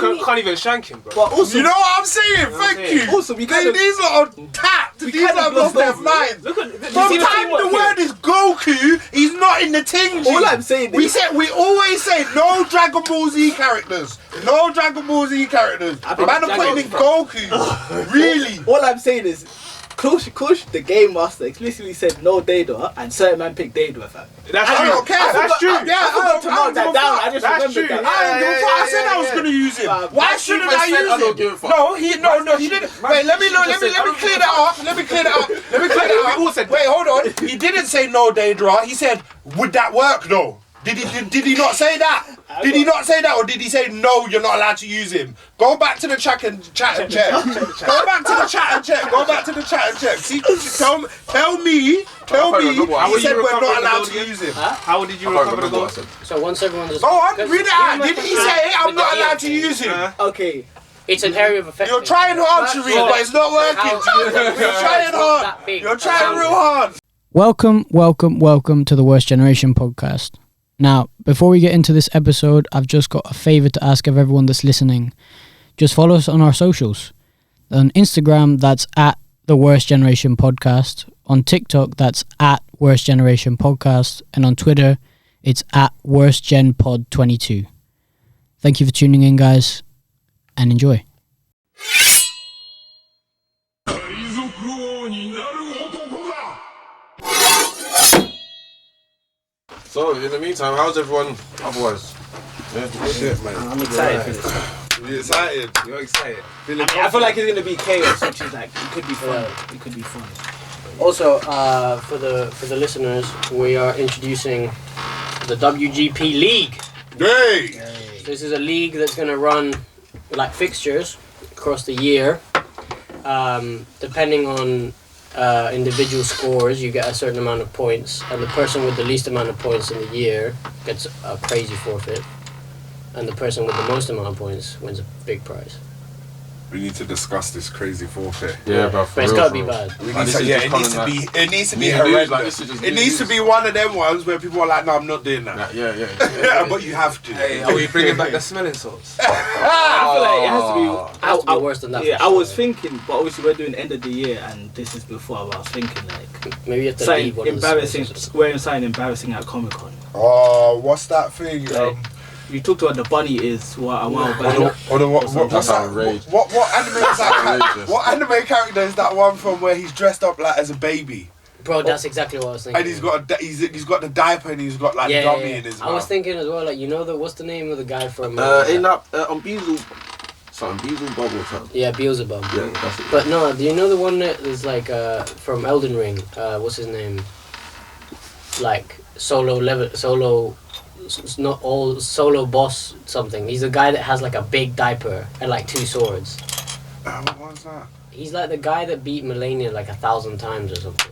Can't even shank him, bro. But also, you know what I'm saying? Thank you. Also, these lot are tapped. These are lost their minds. From the time the word is Goku, he's not in the thing. All I'm saying we always say no Dragon Ball Z characters. No Dragon Ball Z characters. Man, I'm putting in Goku. Really? All I'm saying is, Kush, the game master, explicitly said no Deidara, and certain man picked Deidara, fam. That's true. I don't care. That's true. I forgot to mark that down. I just remembered that. I said I was going to use him. Why shouldn't I use him? No, he didn't. Wait, let me clear that up. Wait, hold on. He didn't say no Deidara. He said, would that work though? Did he not say that? Did he not say that, or did he say no? You're not allowed to use him. Go back to the chat and check. Go back to the chat and check. See, tell me. He said we're not allowed to use him. How did you recover the goal? So once everyone's... Go on, read it out. Did he say I'm not allowed to use him? Okay. It's an area of effect. You're trying hard to read, but it's not working. You're trying hard. You're trying real hard. Welcome to the Worst Generation podcast. Now, before we get into this episode, I've just got a favour to ask of everyone that's listening. Just follow us on our socials. On Instagram, that's at the Worst Generation Podcast. On TikTok, that's at Worst Generation Podcast. And on Twitter, it's at WorstGenPod22. Thank you for tuning in, guys, and enjoy. So, in the meantime, how's everyone otherwise? Yeah. Shit, man. I'm excited for this. You excited? You're excited. I feel like it's gonna be chaos, which is like it could be fun. Also, for the listeners, we are introducing the WGP League. Hey! This is a league that's gonna run like fixtures across the year. Depending on individual scores, you get a certain amount of points, and the person with the least amount of points in the year gets a crazy forfeit, and the person with the most amount of points wins a big prize. We need to discuss this crazy forfeit. Yeah, but it's gotta be bad. It needs to be horrendous. It needs to be one of them ones where people are like, no, I'm not doing that. Yeah. But you have to. Hey, are we bringing back the smelling salts? I feel like it has to be worse than that. Yeah, I was thinking, but obviously we're doing end of the year, and this is before. But I was thinking like maybe you have to leave one embarrassing, wearing something embarrassing at Comic Con. Oh, what's that thing? You talked about the bunny is what a while back. What's that? What anime is that? What anime character is that one from where he's dressed up like as a baby? Bro, that's exactly what I was thinking. And he's got the diaper and he's got like dummy in his mouth. I was thinking as well, like, you know, what's the name of the guy from on Beelzebub. Something Beelzebub or something. Yeah, Beelzebub. Yeah, that's it. But no, do you know the one that is like from Elden Ring? What's his name? Like solo boss something. He's a guy that has like a big diaper and like 2 swords. What was that? He's like the guy that beat Melania like 1,000 times or something.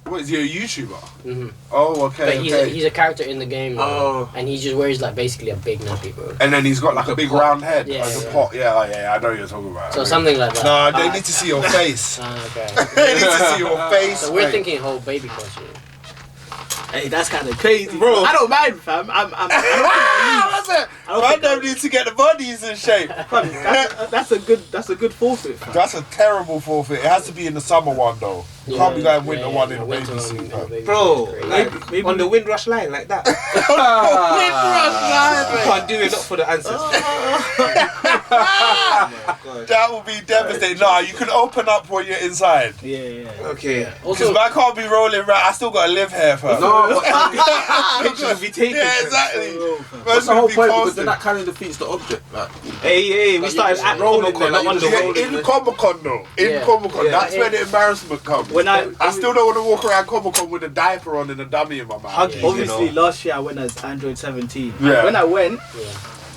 What, is he a YouTuber? Mm-hmm. Oh, okay. But he's a character in the game. And he just wears like basically a big nappy, bro. And then he's got like a big round head, yeah, like a pot. Yeah, I know what you're talking about. So something like that. No, they need to see your face. Okay. They need to see your face. So we're thinking whole baby costume. Hey, that's kind of crazy, bro. I don't mind, fam. I don't need to get the bodies in shape. That's a good forfeit, fam. That's a terrible forfeit. It has to be in the summer one though. You can't be going winter one in a baby suit, bro. Maybe on the Windrush line like that. You can't do enough for the ancestors. That would be devastating. Nah, you can open up when you're inside. Yeah. Okay. Because I can't be rolling around. I still got to live here, fam. No, pictures will be taken. Yeah, exactly. What's the whole point? Because then that kind of defeats the object. Like, hey, we started at rolling there, not under rolling. In Comic Con though. In Comic Con, that's where the embarrassment comes. I still don't want to walk around Comic Con with a diaper on and a dummy in my mouth. Obviously, last year I went as Android 17. Yeah. When I went,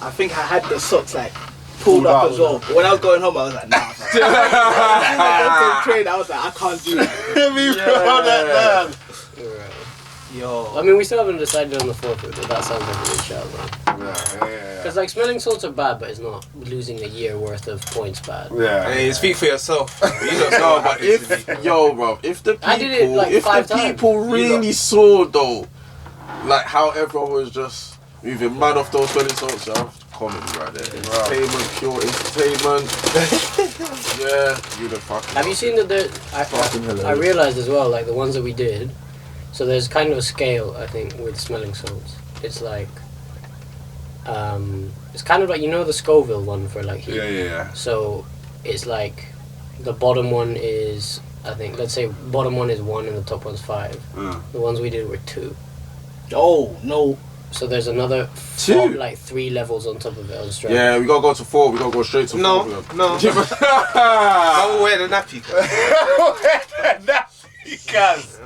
I think I had the socks like pulled up as well. When I was going home, I was like, nah. I train, I was like, I can't do that. Yo. I mean, we still haven't decided on the forfeit, but that sounds like a good shout, man. Because like smelling salts are bad, but it's not losing a year worth of points bad. Yeah. Hey, speak for yourself. You don't know, but if the people really saw though, like how everyone was just moving mad off those smelling salts, comedy right there. Entertainment, pure entertainment. Yeah, you the fucking. Have you seen that? I realized as well, like the ones that we did. So there's kind of a scale, I think, with smelling salts. It's like, it's kind of like, you know, the Scoville one for like heat. Yeah. So it's like, the bottom one is, I think, let's say bottom one is 1 and the top one's 5. The ones we did were 2. Oh no. So there's another 2, like 3 levels on top of it on strength. Yeah, we gotta go to 4. We gotta go straight to 4. No. I will wear the nappy. Because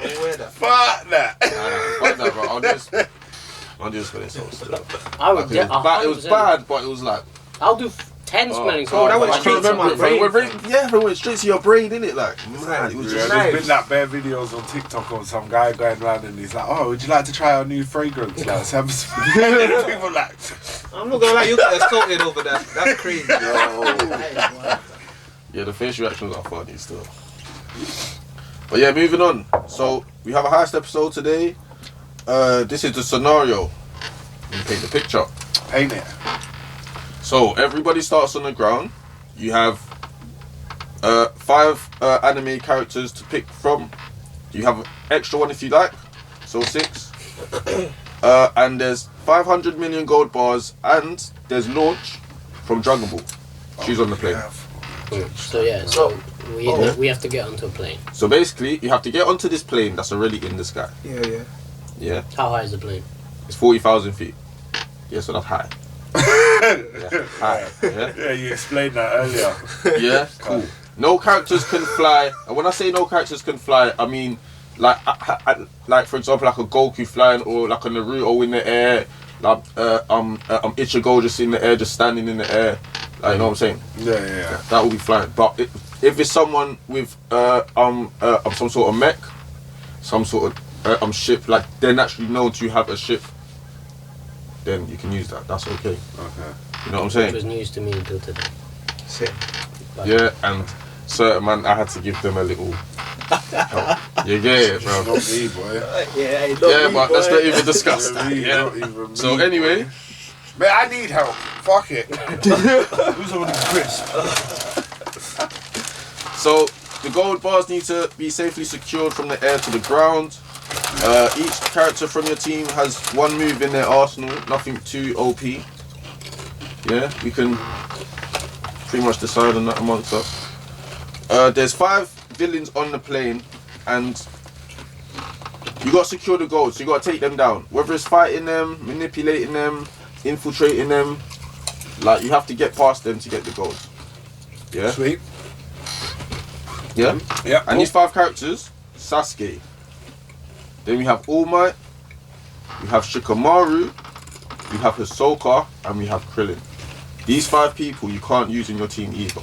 fuck that. Fuck that, bro. I'm just gonna so still. It was bad, but it was like. I'll do 10 smelling salts. Oh, that went straight to my brain. Yeah, it went straight to your brain, didn't it? Like, man, it was just There's been like bare videos on TikTok of some guy going around and he's like, oh, would you like to try our new fragrance? Like, some people like, I'm not gonna lie, you got assaulted over that. That's crazy. Yeah, the face reactions are funny still. But yeah, moving on. So we have a heist episode today. This is the scenario. Let me paint the picture. paint it. So everybody starts on the ground. You have 5 anime characters to pick from. You have an extra one if you like, so 6. And there's 500 million gold bars, and there's Launch from Dragon Ball. She's on the plane. So we have to get onto a plane. So basically, you have to get onto this plane that's already in the sky. Yeah. How high is the plane? It's 40,000 feet. Yeah, so that's high. Yeah, high. Yeah, you explained that earlier. Yeah, cool. No characters can fly. And when I say no characters can fly, I mean like for example, like a Goku flying, or like a Naruto in the air, like Ichigo just in the air, just standing in the air. Like, you know what I'm saying? Yeah. That will be flying. But if it's someone with some sort of mech, some sort of ship, like they're naturally known to have a ship, then you can use that. That's okay. You know what I'm saying? It was news to me until today. Yeah, and certain man, I had to give them a little help. You get it, bro? Not me, boy. But let's not even discuss that. Yeah. So anyway, man, I need help. Fuck it. Who's on the crisp? So the gold bars need to be safely secured from the air to the ground. Each character from your team has 1 move in their arsenal, nothing too OP. Yeah, we can pretty much decide on that amongst us. There's 5 villains on the plane, and you got to secure the gold, so you got to take them down. Whether it's fighting them, manipulating them, infiltrating them, like you have to get past them to get the gold. Yeah. Sweet. Yeah. Yeah. And these 5 characters: Sasuke. Then we have All Might. We have Shikamaru. We have Hisoka, and we have Krillin. These 5 people you can't use in your team either.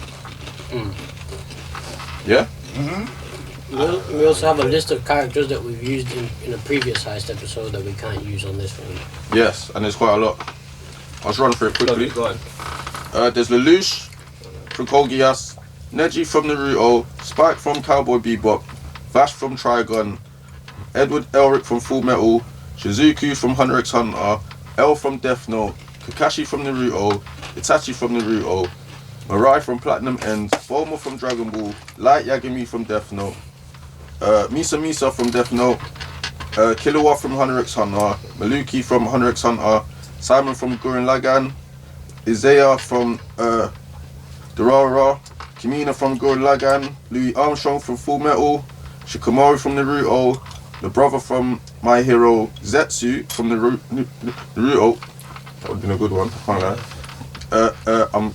Yeah? We also have a list of characters that we've used in a previous Heist episode that we can't use on this one. Yes, and there's quite a lot. I'll just run through it quickly. Go on. There's Lelouch from Code Geass, Neji from Naruto, Spike from Cowboy Bebop, Vash from Trigun, Edward Elric from Full Metal, Shizuku from Hunter x Hunter, L from Death Note, Kakashi from Naruto, Itachi from Naruto, Mirai from Platinum End, Bulma from Dragon Ball, Light Yagami from Death Note, Misa from Death Note, Killua from Hunter x Hunter, Maluki from Hunter x Hunter, Simon from Gurren Lagann, Isaiah from Durarara, Kimina from Gurren Lagann, Louis Armstrong from Full Metal, Shikamaru from Naruto, the brother from My Hero, Zetsu from Naruto, that would have been a good one, I can't lie.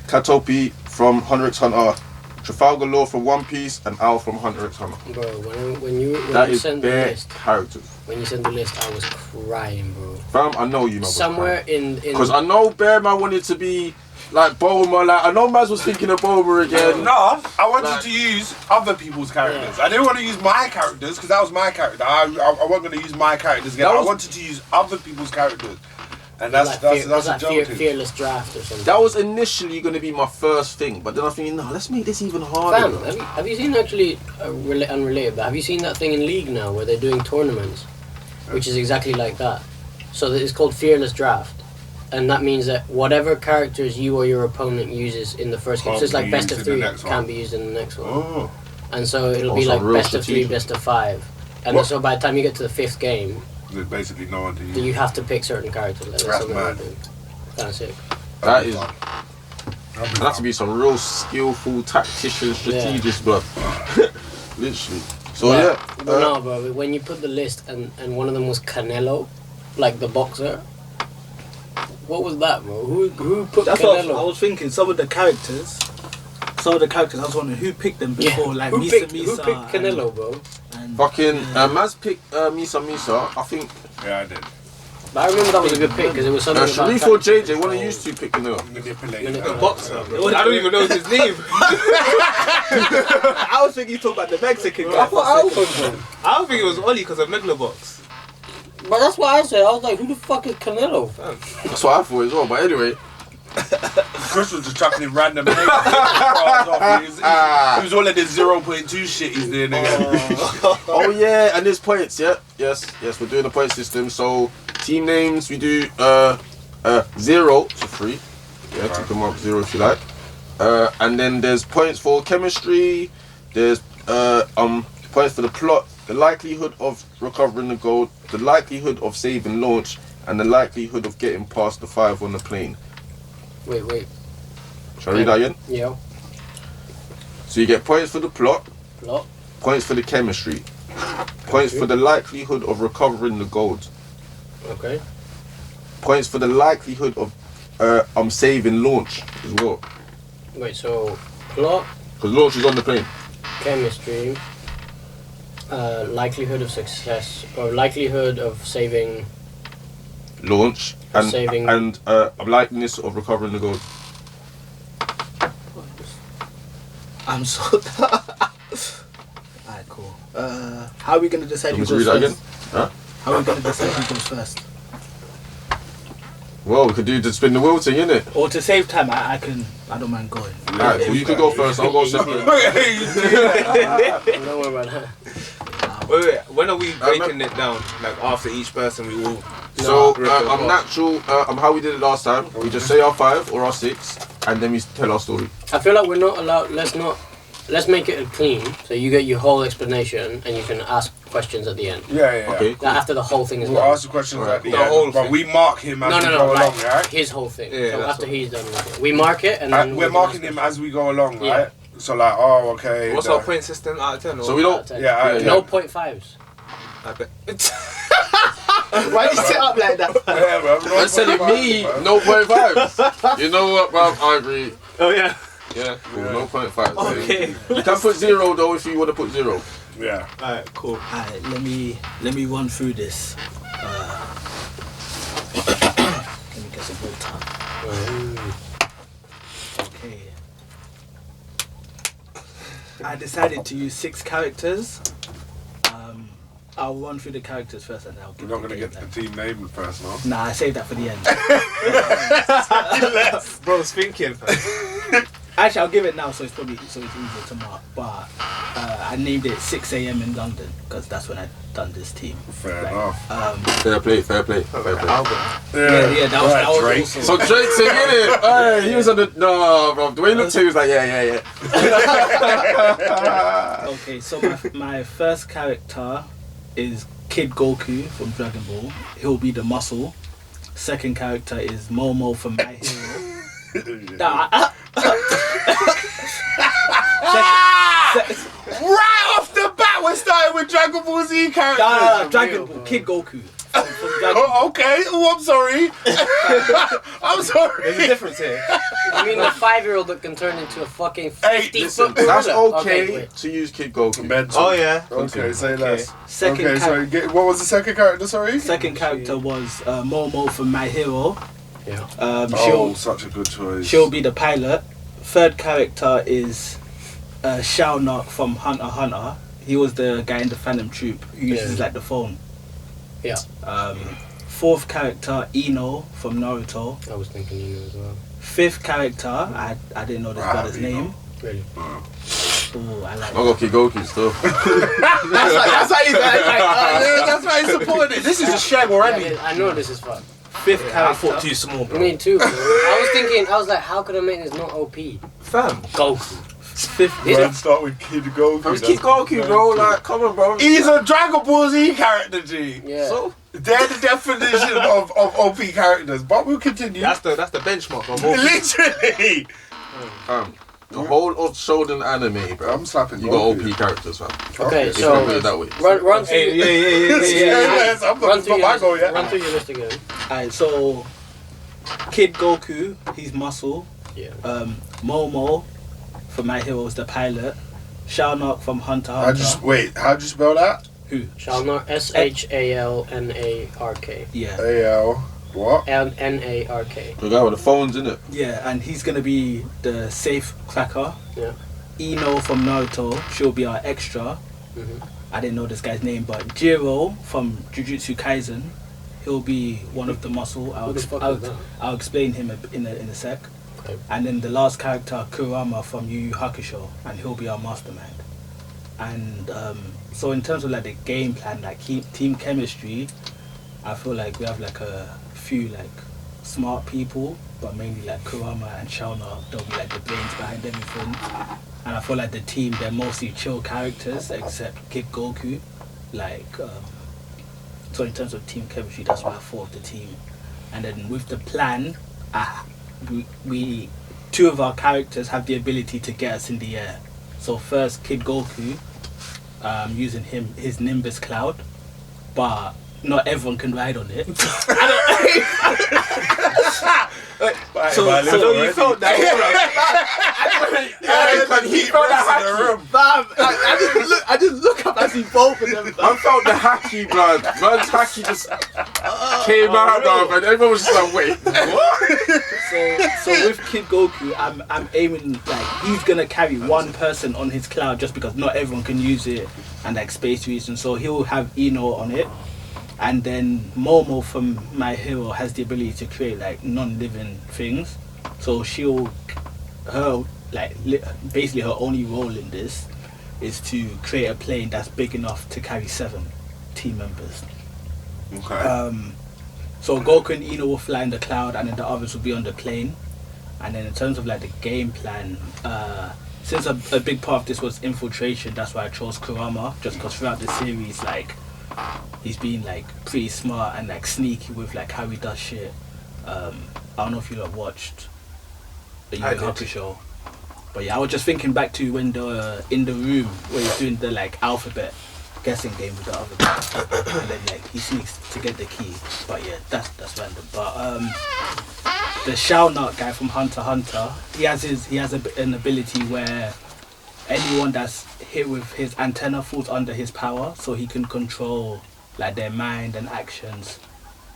Katopi from Hunter x Hunter, Trafalgar Law from One Piece, and Al from Hunter x Hunter. Bro, when you sent the list, characters. When you sent the list, I was crying, bro. Fam, I know you know. Somewhere in because I know Bear Man wanted to be like Bulma. Like I know Maz was thinking of Bulma again. No, I wanted to use other people's characters. I didn't want to use my characters because that was my character. I wasn't going to use my characters again. I wanted to use other people's characters. And that's a joke. Fearless Draft or something. That was initially going to be my first thing, but then I think, no, let's make this even harder. Fam, have you seen actually unrelated? But have you seen that thing in League now where they're doing tournaments, which is exactly like that? So it's called Fearless Draft, and that means that whatever characters you or your opponent uses in the first game, so it's like best of 3, can't be used in the next one. Oh. And so it'll be like best of 3, best of 5. And so by the time you get to the 5th game, there's basically no one to use. you have to pick certain characters. Like, that's mad. Kind of sick. That is. There has to be some real skillful tactician, strategist, bro. Literally. So no, bro. When you put the list and one of them was Canelo, like the boxer. What was that, bro? Who put That's Canelo? what I was thinking. Some of the characters. I was wondering who picked them before, like who Misa. Who picked Canelo, bro? Fucking Maz picked Misa. I think. Yeah, I did. But I remember that was a good pick because it was something. Sharif or JJ, one of you two picked Canelo. Manipulated. Boxer. I don't even know his name. I was thinking you talking about the Mexican guy. I don't think it was Ollie because of Megalobox. But that's what I said. I was like, who the fuck is Canelo? That's what I thought as well. But anyway. Chris was just chucking random names. He was all in this 0.2 shit he's doing. Oh yeah, and there's points. Yeah, yes, we're doing the point system. So team names we do 0 to 3. Yeah, take them up 0 if you like. And then there's points for chemistry. There's points for the plot, the likelihood of recovering the gold, the likelihood of saving launch, and the likelihood of getting past the 5 on the plane. Wait. Shall I read that again? Yeah. So you get points for the plot, Plot. points for the chemistry, points for the likelihood of recovering the gold, Okay. points for the likelihood of saving launch as well. Wait, so plot, Because launch is on the plane. chemistry, likelihood of success, or likelihood of saving. Launch and Saving. and likeliness of recovering the gold. I'm so. Alright, cool. How are we gonna decide who Want me goes to read that first? again? Huh? How are we gonna decide who goes first? Well, we could do the spin the wheel thing, innit? Or to save time, I don't mind going. Alright, well you could go first, I'll go second. Don't worry about that. Wait. When are we breaking it down? Like after each person, we all. So, natural, how we did it last time, we just say our 5 or our 6, and then we tell our story. I feel like we're not allowed. Let's make it clean. So you get your whole explanation, and you can ask questions at the end. Yeah. Okay. Cool. After the whole thing is We'll done. ask the questions at the The end, whole but thing. we mark him as we go No, along, like right? his whole thing. Yeah, so that's after he's done with it, we mark it, and then We're marking him as we go along, right? Yeah. So like, oh, okay. What's our point system out of 10? So we don't. Yeah, No 0.5s. I bet. Why you sit up like that? Yeah, bro. I said it me, no 0.5. You know what, bro? I agree. Oh yeah. Yeah, cool, no 0.5. Okay. You can put 0 though if you want to put 0. Yeah. Alright, cool. Alright, let me run through this. Let me get some water. Okay. I decided to use 6 characters. I'll run through the characters first and then I'll give We're not going to you get the team name first, no? Nah, I saved that for the end. Bro's thinking. Actually, I'll give it now, so it's easier to mark. But I named it 6 a.m. in London because that's when I done this team. Fair enough. Fair play. Yeah, that was Right, that was Drake. also. So Drake singing it. Hey, he was on the bro. The way he looked at him, he was like, yeah. Okay, so my first character is Kid Goku from Dragon Ball. He'll be the muscle. Second character is Momo from My Hero. Right off the bat, we're starting with Dragon Ball Z characters. Dragon Ball, Kid Goku. From Dragon Ball. Oh, okay. Oh, I'm sorry. I'm sorry. There's a difference here. I mean, the 5-year-old that can turn into a fucking 50-foot That's gorilla. okay wait. to use Kid Goku. Mental. Oh yeah. Okay, say less. Second Okay, sorry. What was the second character? Sorry. Second character was Momo from My Hero. Yeah. Such a good choice. She'll be the pilot. Third character is Shao Nok from Hunter x Hunter. He was the guy in the Phantom Troop who uses like the phone. Yeah. Fourth character Ino from Naruto. I was thinking you as well. Fifth character, I didn't know this brother's name. Really? Oh, I like I'll go Kid Goku still. That's why he's supporting it. This is a shag already. I know this is fun. fifth I character. thought too small, bro. Me too, bro. I was like, how could I make this not OP? Fam. Goku. Fifth. Let's start with Kid Goku. Let's keep Goku, bro. Like, come on, bro. He's a Dragon Ball Z character, G. Yeah. So, They're the definition of OP characters. But we'll continue. That's the benchmark of all. Literally. the whole of Shonen anime, bro. I'm slapping You got Goku. OP characters, fam. Okay, If so you put it that way. run through. Yeah. Yes, I'm Run not through my your goal list. yet. Run through your list again. Alright, so Kid Goku, he's muscle. Yeah. Momo from My Hero is the pilot. Shalnok from Hunter x Hunter. How'd you spell that? Who? Shalnark. SHALNARK. Yeah. A-L. What? NARK. The guy with the phones, innit? Yeah, and he's gonna be the safe cracker. Yeah. Ino from Naruto, she'll be our extra. Mhm. I didn't know this guy's name, but Jiro from Jujutsu Kaisen, he'll be one of the muscle. Who the fuck is that? I'll explain him in a sec. Okay. And then the last character, Kurama from Yu Yu Hakusho, and he'll be our mastermind. And so in terms of like the game plan, like team chemistry, I feel like we have like a few like smart people, but mainly like Kurama and Shauna, they'll be like the brains behind everything. And I feel like the team, they're mostly chill characters except Kid Goku. Like, so in terms of team chemistry, that's what I thought of the team. And then with the plan, we two of our characters have the ability to get us in the air. So first, Kid Goku, using his Nimbus Cloud, but not everyone can ride on it. So you felt that. He felt that haki. I just look up and see both of them. I felt the haki, blood. Man's haki just came out, dog, and everyone was just like, wait, what? So with Kid Goku, I'm aiming like he's gonna carry one person on his cloud just because not everyone can use it and like space reasons. So he'll have Ino on it, and then Momo from My Hero has the ability to create like non-living things. So basically her only role in this is to create a plane that's big enough to carry 7 team members. Okay. So Goku and Ino will fly in the cloud, and then the others will be on the plane. And then in terms of like the game plan, since a big part of this was infiltration, that's why I chose Kurama, just because throughout the series, like, he's been like pretty smart and like sneaky with like how he does shit. I don't know if you have watched the Yu Yu Hakusho, but yeah, I was just thinking back to when in the room where he's doing the like alphabet guessing game with the other guy, and then like he sneaks to get the key. But yeah, that's random. But the Shalnark guy from Hunter x Hunter, he has an ability where anyone that's hit with his antenna falls under his power, so he can control like their mind and actions.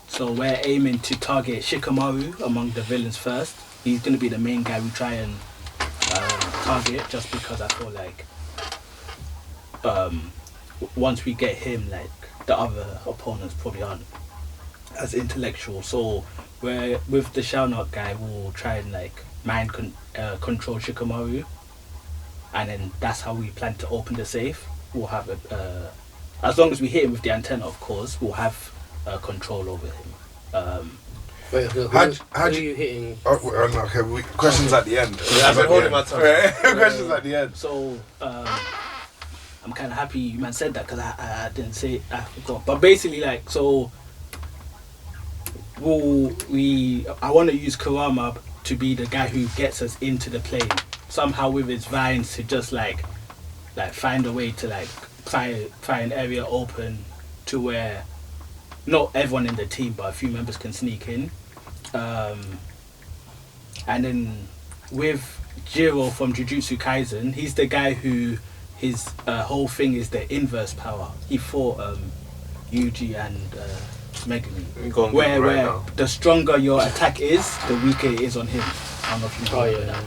So we're aiming to target Shikamaru among the villains first. He's gonna be the main guy we try and target, just because I feel like once we get him, like the other opponents probably aren't as intellectual. So we're with the Shalnark guy, we'll try and like mind control Shikamaru, and then that's how we plan to open the safe. We'll have as long as we hit him with the antenna, of course, we'll have control over him. Wait, who How'd are you- you hitting? Questions at the end. I've been holding my tongue. Questions at the end. So I'm kind of happy you man said that, because I didn't say it, I forgot. But basically, like, so I want to use Kurama to be the guy who gets us into the plane somehow with his vines, to just like find a way to like pry an area open to where not everyone in the team but a few members can sneak in. And then with Jiro from Jujutsu Kaisen, he's the guy who his whole thing is the inverse power. He fought Yuji and Megumi, where the stronger your attack is, the weaker it is on him. I don't know if you know that.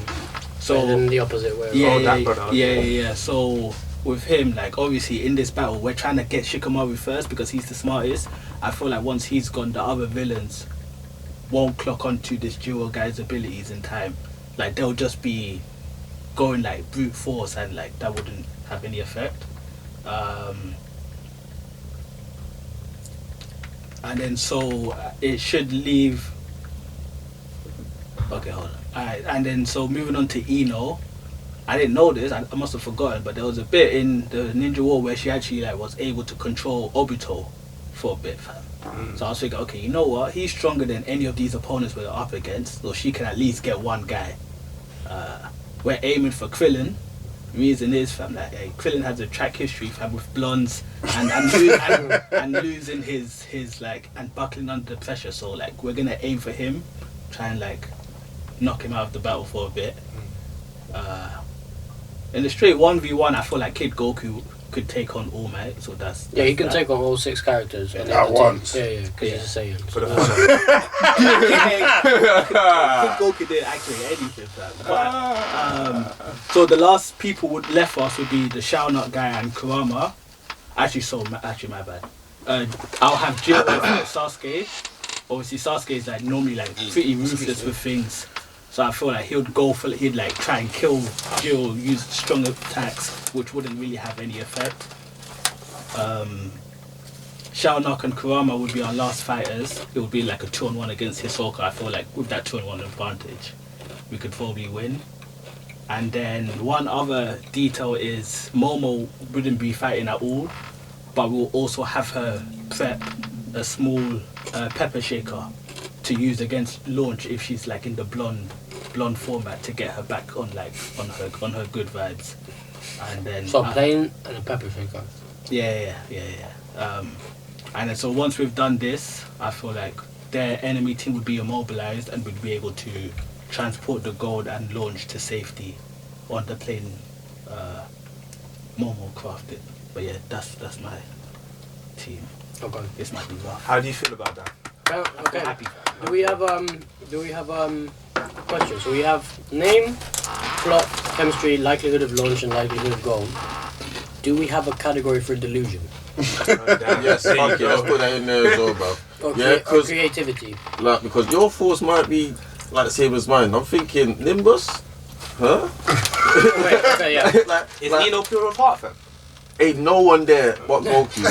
So And then the opposite way. yeah. So with him, like obviously in this battle, we're trying to get Shikamaru first because he's the smartest. I feel like once he's gone, the other villains won't clock onto this Jiro guy's abilities in time. Like they'll just be going like brute force, and like that wouldn't have any effect. And then so it should leave. Okay, hold on. Alright, and then so moving on to Ino. I didn't know this. I must have forgotten, but there was a bit in the Ninja War where she actually like was able to control Obito for a bit, fam. So I was thinking, okay, you know what? He's stronger than any of these opponents we're up against, so she can at least get one guy. We're aiming for Krillin. Reason is, fam, that Krillin has a track history, fam, with blondes and losing his like and buckling under pressure. So like we're gonna aim for him, try and like knock him out of the battle for a bit. In the straight 1v1, I feel like Kid Goku could take on All Might, so that's he can that. take on all 6 characters at once. Yeah, because he's a Saiyan. For the Kid Goku didn't activate anything, fam. But, so the last people left us would be the Shao Nut guy and Kurama. Actually, my bad. I'll have Jill fight Sasuke. Obviously, Sasuke is like normally like pretty ruthless with things. So I feel like he'd like try and kill Jill, use strong attacks, which wouldn't really have any effect. Shao Nok and Kurama would be our last fighters. It would be like a 2-on-1 against Hisoka. I feel like with that 2-on-1 advantage, we could probably win. And then one other detail is Momo wouldn't be fighting at all, but we'll also have her prep a small pepper shaker to use against Launch if she's like in the blonde format to get her back on like on her good vibes. And then So plain and a pepper shaker. Yeah. And then so once we've done this, I feel like their enemy team would be immobilized and would be able to transport the gold and Launch to safety on the plane Momo crafted. But yeah, that's my team. Okay. This might be rough. How do you feel about that? Okay. Happy. Do we have questions? So we have name, plot, chemistry, likelihood of launch, and likelihood of goal. Do we have a category for delusion? Yes, fuck it, let's put that in there as well, bro. Or creativity. Like, because your thoughts might be like the same as mine. I'm thinking Nimbus, huh? Wait, okay, yeah. Is Ino pure of heart, fam? Ain't no one there but Goku.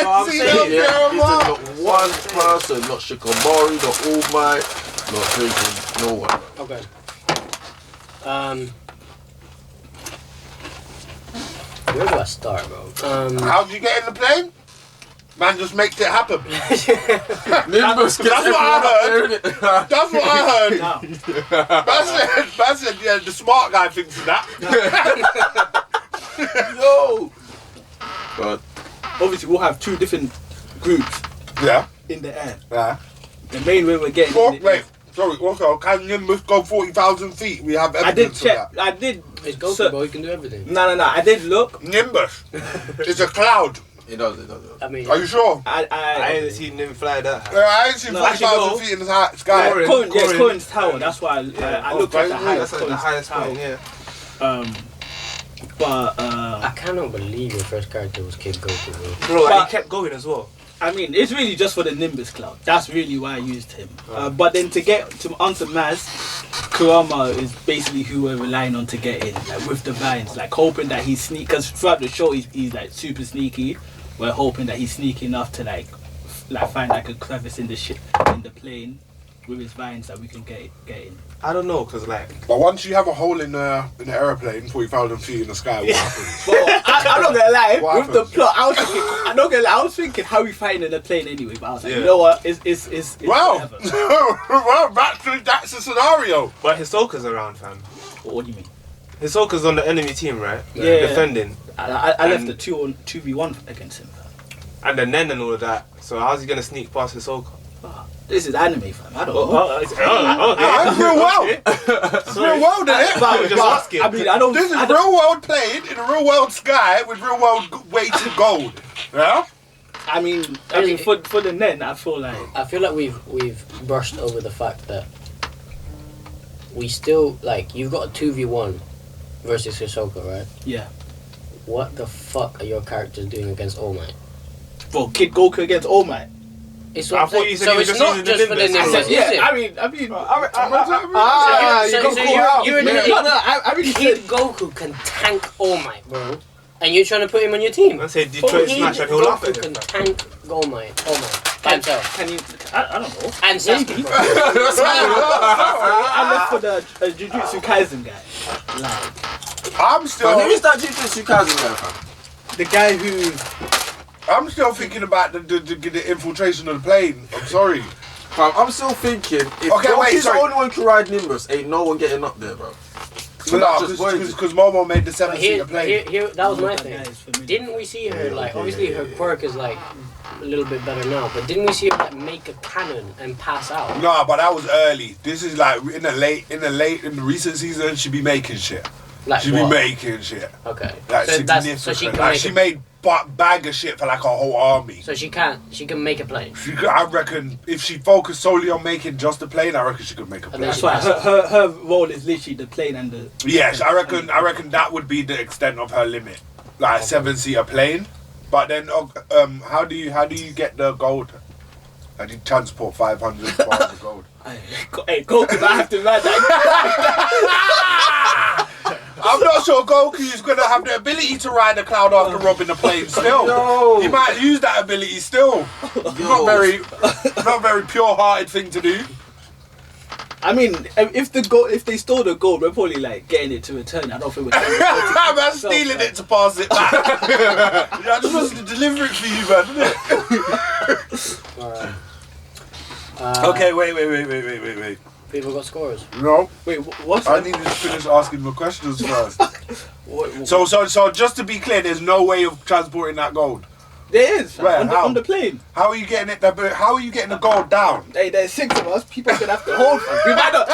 I'm saying, There's not one person, not Shikamaru, not All Might, not drinking, no one. Okay. Where do I start, bro? How do you get in the plane? Man, just makes it happen. Nimbus, That's what I heard. That's what I heard. No. Man said, yeah, the smart guy thinks of that. Yo! But Obviously, we'll have 2 different groups Yeah. in the air. Yeah. The main way we're getting. Wait. Sorry. Also, can Nimbus go 40,000 feet? We have I did evidence check. of that. I did. It's Goku, So- bro. He can do everything. No. I did look. Nimbus. It's a cloud. it does. I mean, Are you sure? I I ain't seen him fly that high. Yeah, I ain't seen No, 40,000 actually, feet in the sky. Corin. Corin's tower. That's why I looked at the highest. That's like the highest tower. point, yeah. But I cannot believe your first character was Kid Goku, bro. Bro, and But- he kept going as well. I mean, it's really just for the Nimbus cloud. That's really why I used him. But then to answer Maz, Kurama is basically who we're relying on to get in, like with the vines, like hoping that he's sneaky. Because throughout the show, he's like super sneaky. We're hoping that he's sneaky enough to like find like a crevice in the plane with his vines that we can get in. I don't know, cause like But once you have a hole in the aeroplane, 40,000 feet in the sky, what happens? But I'm not gonna lie, What with the happens? plot, I'm not gonna lie, I was thinking how we fighting in a plane anyway. But I was like, Yeah. you know what? It's Well, whatever. well, that's the scenario. but Hisoka's around, fam. What do you mean? Hisoka's on the enemy team, right? Yeah. Defending. I left And- the 2v1 against him. And the Nen and all of that. So how's he gonna sneak past Hisoka? This is anime, fam. I don't know. That's real world. It's real world, isn't it? I was just asking. I mean, I don't. This is I don't real world played in a real world sky with real world weighted gold. Yeah? I mean, for the Nen, I feel like we've brushed over the fact that we still like you've got a 2v1 versus Hisoka, right? yeah. What the fuck are your characters doing against All Might? Well, Kid Goku against All Might. It's I thought you said so you were it's just not using just the for the Nimbus. Nimbus, is it? I mean. So You're you're in the no, I really Kid said. Goku can tank All Might, bro. And you're trying to put him on your team? I say Detroit Smash and he'll laugh at Goku him. can tank All Might by himself. Can you? I don't know. And Sasuke. I'm left for the Jujutsu Kaisen guy. Like, I'm still. Who is that Jujutsu Kaisen guy, fam? the guy who. I'm still thinking about the infiltration of the plane. I'm sorry. Fam, I'm still thinking, if Goku's the only one who can ride Nimbus, ain't no one getting up there, bro. Because Momo made the 7-seater plane. Here, that was my thing. Didn't we see her, like, obviously her quirk is, like, a little bit better now, but didn't we see her, like, make a cannon and pass out? No, but that was early. This is, like, in the recent season, she be making shit. Like she be making shit. Okay. Like, so significant. So she can like, she made bag of shit for, like, a whole army. So she can make a plane. I reckon if she focused solely on making just the plane, I reckon she could make a plane. That's why her role is literally the plane and the. Yes, I reckon that would be the extent of her limit, like 7-seater plane. But then, how do you get the gold? How do you transport 500 bars of gold? Hey, Goku, I have to ride that. I'm not sure Goku is gonna have the ability to ride a cloud after robbing the plane. Still, he might use that ability. Still, not very pure-hearted thing to do. I mean, if they stole the gold, we're probably like getting it to return. I don't think we're. I'm stealing it to pass it back. I just wanted to deliver it for you, man. Didn't it? Alright. Okay, wait. People got scores. No. Wait, what's I needed to finish asking the questions first. what? So just to be clear, there's no way of transporting that gold. There is. Where? On the plane. How are you getting it? How are you getting the gold down? Hey, there's 6 of us. People are gonna have to hold. Fam. We might not.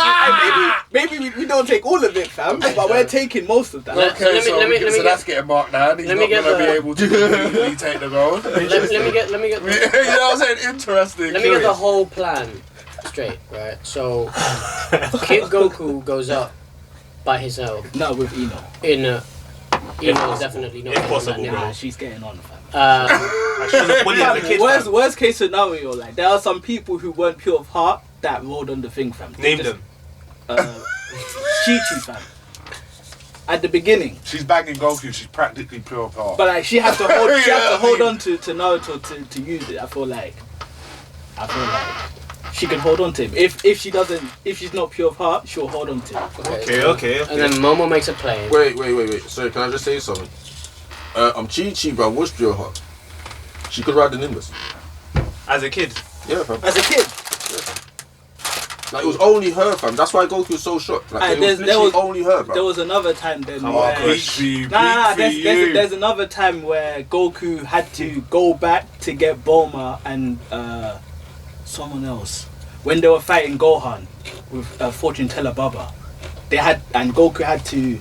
Maybe we don't take all of it, fam. But we're taking most of that. Okay, so that's getting marked down. He's not gonna be able to completely take the gold. Let me get. You know what I'm saying? Interesting. Let me get the whole plan straight, right? So, Kid Goku goes up by himself. No, with Ino. Ino's definitely not. Impossible, Nah, she's getting on, fam. Worst case scenario, like there are some people who weren't pure of heart that rode on the thing, fam. Name them. Chi-Chi, fam. At the beginning. She's banging Goku. She's practically pure of heart. But like she has to hold. She has to hold on to Naruto to use it. I feel like she can hold on to him. If she's not pure of heart, she'll hold on to him. Okay. And then Momo makes a plane. Wait. Sorry, can I just say something? Chi-Chi, bro, was pure heart. She could ride the Nimbus. As a kid. Yeah, fam. As a kid. Like, it was only her, fam. That's why Goku was so shocked. Like, it was only her, fam. There was another time then where... There's another time where Goku had to go back to get Bulma and someone else. When they were fighting Gohan with Fortune Teller Baba. Goku had to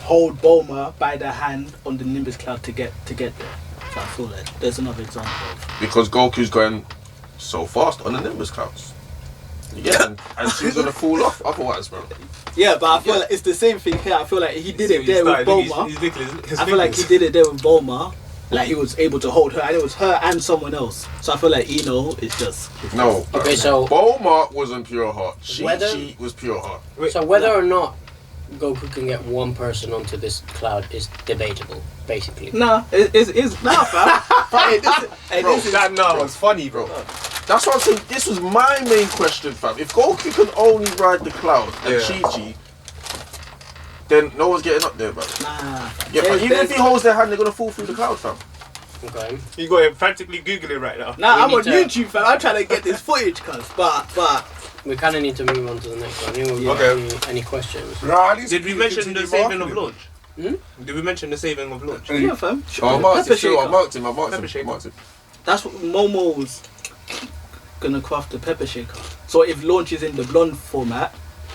hold Bulma by the hand on the Nimbus Cloud to get there. So I feel like there's another example of... Because Goku's going so fast on the Nimbus Clouds. You get it? And she's gonna fall off otherwise, bro. Yeah, but I feel like it's the same thing here. I feel like he did it there with Bulma. I feel like he did it there with Bulma. Like he was able to hold her, and it was her and someone else. So I feel like Ino is just... No. Okay, so... Bulma wasn't pure heart. She was pure heart. So whether or not Goku can get one person onto this cloud is debatable, basically. Nah, it's nah, fam. That was funny, bro. That's what I'm saying. This was my main question, fam. If Goku can only ride the cloud and Chi-Chi, then no one's getting up there, bro. Nah. Yeah, but even if he holds their hand, they're gonna fall through the cloud, fam. Okay. You got him frantically googling right now. Nah, I'm on YouTube, fam. I'm trying to get this footage, but we kind of need to move on to the next one. Any questions? Did we mention the saving of launch? Did we mention the saving of launch? Yeah, fam. Oh, I marked him. I marked him. That's what Momo was gonna craft the pepper shaker. So if launch is in the blonde format,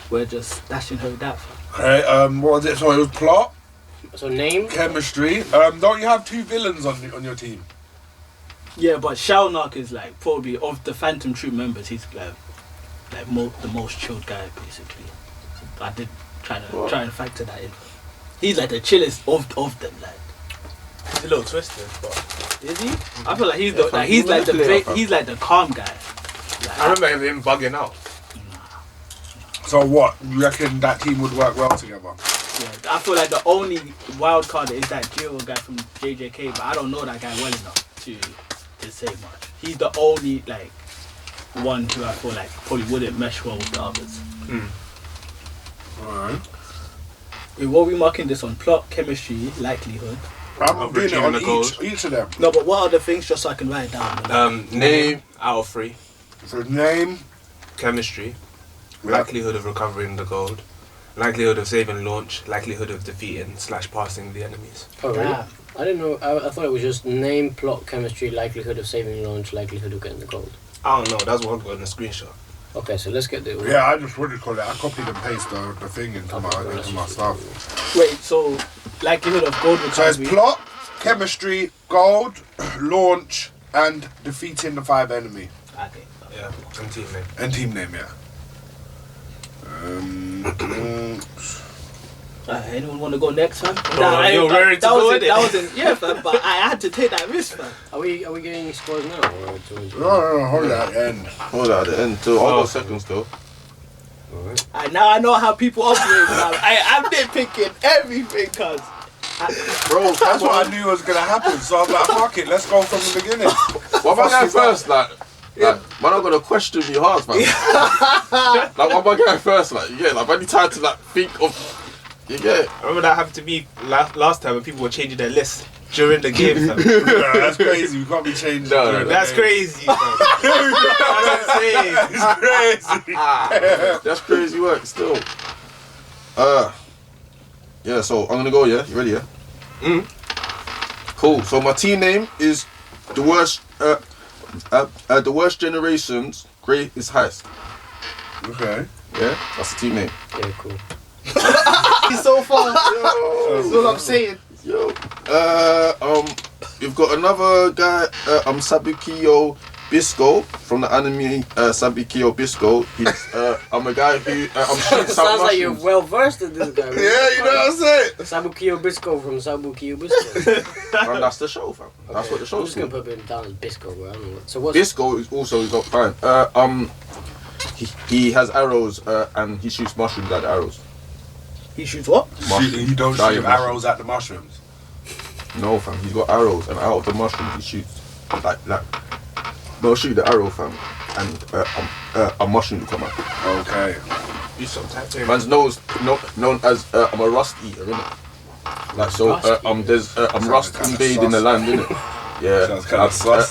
we're just dashing her with that. Okay, what was it? So it was plot, So name, chemistry. Don't you have 2 villains on your team? Yeah, but Shalnak is like probably of the Phantom Troop members, he's the most chilled guy basically. I did try and factor that in. He's like the chillest of them, like. He's a little twisted, but is he? I feel like he's the calm guy. Like, I remember him bugging out. So what? You reckon that team would work well together? Yeah, I feel like the only wild card is that Giro guy from JJK, but I don't know that guy well enough to say much. He's the only like one who I feel like probably wouldn't mesh well with the others. Alright. Wait, what are we marking this on? Plot, chemistry, likelihood. I'm doing it on each of them. No, but what are the things just so I can write it down? Name out of 3. So name, Chemistry. Likelihood of recovering the gold. Likelihood of saving launch. Likelihood of defeating / passing the enemies. Oh, really? I didn't know. I thought it was just name, plot, chemistry, likelihood of saving launch, likelihood of getting the gold. I don't know. That's what I've got in the screenshot. Okay, so let's get the... Yeah, I just, what do you call it? I copied and pasted the thing into my stuff. Wait, so likelihood of gold recovery. So it's plot, chemistry, gold, launch, and defeating the 5 enemy. Okay. Yeah, and team name. And team name, yeah. Anyone want to go next, fam? You're ready to go with it. That wasn't, yeah, fam, but I had to take that risk, fam. Are we getting scores now? Or No, hold that at the end. Hold on, at the end. So I'll go seconds though. Alright. Now I know how people operate, fam. I'm nitpicking everything, cuz. Bro, that's what I knew was going to happen. So I was like, fuck it, let's go from the beginning. What am I going first? Like, man, I'm gonna question me hard, man. Like, what am I going first? Like, you get like, I need time to like think of. You get it? I remember that happened to me last time when people were changing their list during the game. Fam. That's crazy. We can't be changing. No, That's crazy. Fam. It's crazy. That's crazy work still. Yeah, so I'm gonna go, yeah? You ready, yeah? Cool. So my team name is the worst generation's greatest heist. Okay. Yeah? That's the team name. Yeah, cool. He's so far. That's all I'm saying. Yo. We've got another guy, Sabukiyo Bisco from the anime Sabukiyo Bisco. He's I'm a guy who I'm shooting some Sounds like you're mushrooms. well versed in this guy. Yeah, you know what I'm saying? Sabukiyo Bisco from Sabukiyo Bisco. Man, that's the show, fam. That's what the I'm show's just gonna called. put him down as Bisco, bro. I don't know what. So what's Bisco is also got fine. He has arrows and he shoots mushrooms at the arrows. He shoots what? You don't Dying shoot arrows at the mushrooms. No, fam. He's got arrows, and out of the mushrooms he shoots like. No, shoot the arrow, fam, and a mushroom will come out. Okay. Do some type Man's known as I'm a rust eater, innit? Like so, there's rust invading the land, innit? Yeah. Sounds kind of sus.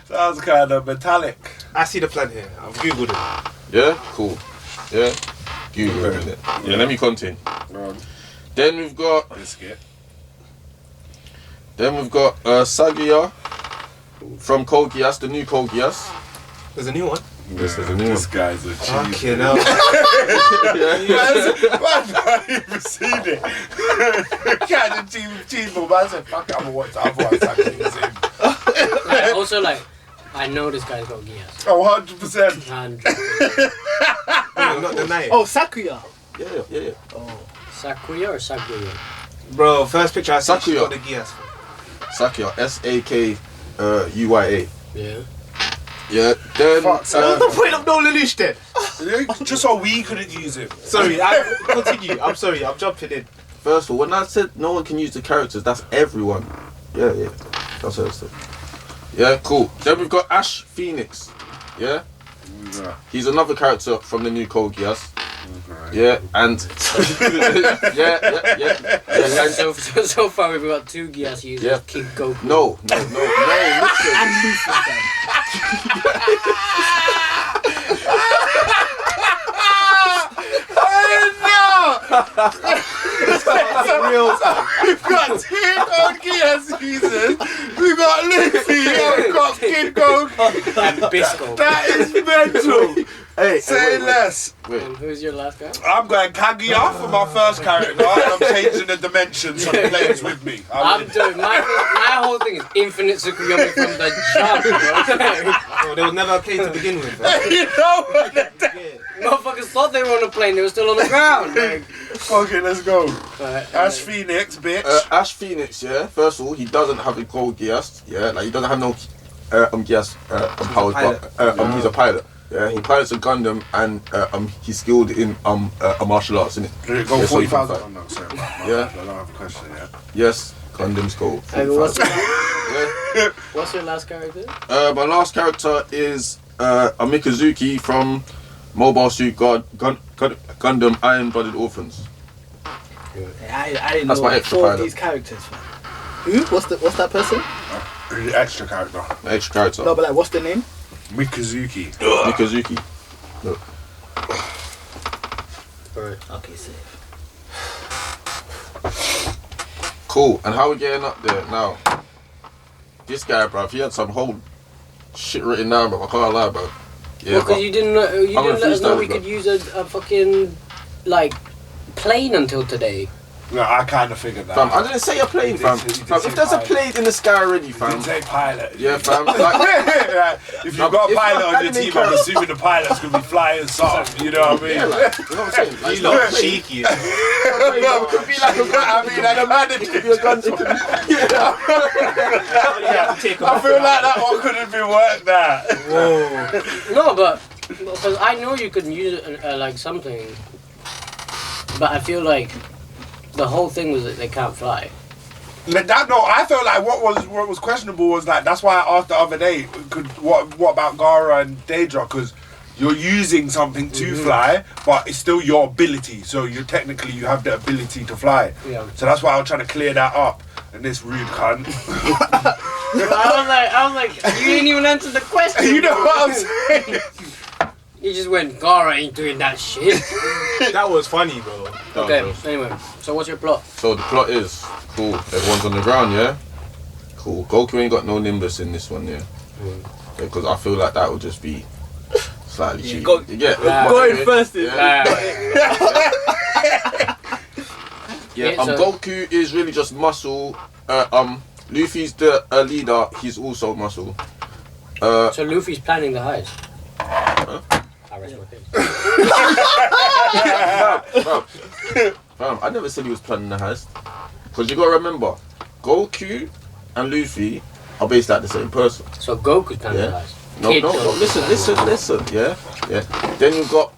Sounds kind of metallic. I see the plan here. I've googled it. Yeah, cool. Yeah, Google it, innit? Yeah, let me continue. Then we've got Biscuit. Sagia from Code Geass, the new Code Geass. There's a new one. This is a new This one. guy's a cheese. Fucking hell. I've not even seen it. Kind of cheese, but I said, fuck it, I'm gonna watch the other one. also like, I know this guy's got gears. Oh, 100%. And Not the night. Oh, Sakuya. Yeah. Oh. Sakuya or Sakuya? Bro, first picture I saw, she Sakuya. got the gears. Sakia, Sakuya. Yeah. Yeah, then Fuck, What's the point of no Lelouch then? Just so we couldn't use it. Sorry, continue. I'm sorry, I'm jumping in. first of all, when I said no one can use the characters, that's everyone. Yeah. That's what I said. Yeah, cool. Then we've got Ash Phoenix. Yeah? He's another character from the new Code Geass. Yeah, and yeah. And so far we've got 2 Geass users. Yeah. King Goku. No, listen. And Luffy, fam. We've got 2 Code Geass users. We've got Luffy. We've got Kid Goku. And Bisco. That is mental. Hey, Say less. Wait. And who's your last guy? I'm going Kaguya for my first character, and I'm changing the dimensions so the players with me. I'm doing my whole thing is infinite Tsukuyomi from the jump, bro. Oh, there was never a plane to begin with. You know what? Motherfuckers thought they were on a plane, they were still on the ground. Like, Okay, let's go. alright, Ash Phoenix, bitch. Ash Phoenix, yeah. First of all, he doesn't have a Code Geass, yeah. Like he doesn't have no Geass powered, pilot. but he's a pilot. Yeah, he pilots a Gundam and he's skilled in a martial arts, innit? Did it go Yeah, so you 40,000? can Oh, no, sorry. Yeah. I don't have a question, yeah. Yes, Gundams go. What's 40,000. Yeah. What's your last character? My last character is a Mikazuki from Mobile Suit Gundam Iron Blooded Orphans. I didn't That's know my extra 4 of pilot. these characters. Who? What's that person? The extra character. My extra character. No, but like, what's the name? Mikazuki. Mikazuki. Look. Alright. Okay, safe. Cool. And how we getting up there now? This guy, bruv, he had some whole shit written down, but I can't lie, bro. Yeah, Because you didn't let us know we freestyle, could use a fucking like plane until today. No, I kind of figured that. Fam, I didn't say a plane, You did fam. say- you did Fam, say if there's a pilot. plane in the sky already, You fam. didn't say pilot. Yeah, fam. Like, If you've got a if pilot you're on your anime team, I'm character- assuming the pilot's gonna be flying soft. You know what I mean? yeah, like, you know what I'm saying? Like, You lot are cheeky. it could be like a gun. I mean, like a man, It could be a gun. It could be, yeah. I feel like that one couldn't be worked that. No, but because I know you could use it like something, but I feel like the whole thing was that they can't fly. Like that, no, I felt like what was questionable was that that's why I asked the other day, what about Gara and Daedra? Because you're using something to fly, but it's still your ability. So you have the ability to fly. Yeah. So that's why I was trying to clear that up. And this rude cunt. I was like, you didn't even answer the question. You know what I'm saying? You just went, Gara ain't doing that shit. That was funny, bro. Okay, anyway, so what's your plot? So the plot is cool. Everyone's on the ground, yeah. Cool. Goku ain't got no Nimbus in this one, yeah. Because I feel like that would just be slightly cheap. go- You get Going first is Yeah, so- Goku is really just muscle. Luffy's the leader. He's also muscle. So Luffy's planning the heist. I rest my case. Fam, I never said he was planning the heist. Because you gotta remember, Goku and Luffy are basically like the same person. So Goku's planning Yeah. the heist. No, Kid no, Goku. listen. Yeah. Then you've got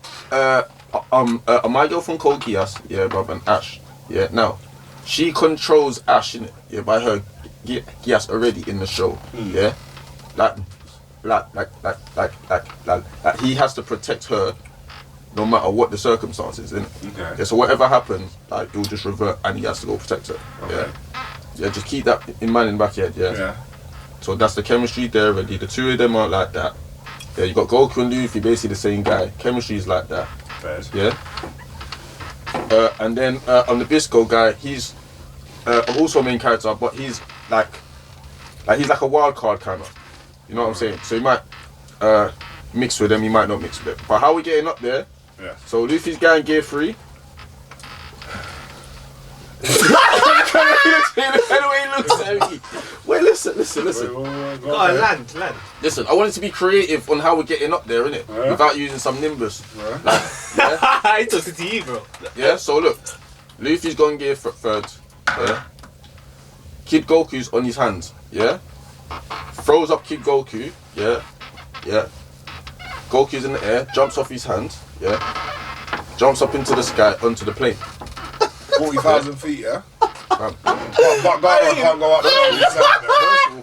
my girl from Kokias, yeah, bruv, and Ash. Yeah. Now, she controls Ash, innit? Yeah, by her Gias already in the show. Yeah. Like he has to protect her no matter what the circumstances, innit? Okay. Yeah, so whatever happens, like he'll just revert and he has to go protect her. Okay. Yeah, just keep that in mind in the back of your head, Yeah. So that's the chemistry there already. The two of them are like that. Yeah, you got Goku and Luffy, basically the same guy. Chemistry is like that. Fairs. Yeah. And then on the Bisco guy, he's also a main character, but he's like he's like a wild card kind of. You know what I'm saying? So he might mix with them, he might not mix with them. But how we getting up there? Yeah. So Luffy's going gear 3. Anyway, he looks at me. Wait, listen. Go Go on, land. Listen, I wanted to be creative on how we're getting up there, innit? Yeah. Without using some Nimbus. Yeah. Yeah? I took it to you, bro. Yeah, so look. Luffy's going gear third. Yeah? Kid Goku's on his hands. Yeah? Throws up Kid Goku. Yeah? Yeah. Goku's in the air, jumps off his hands. Yeah? Jumps up into the sky, onto the plane. 40,000 feet, yeah? Fam. But Gara can't go up there.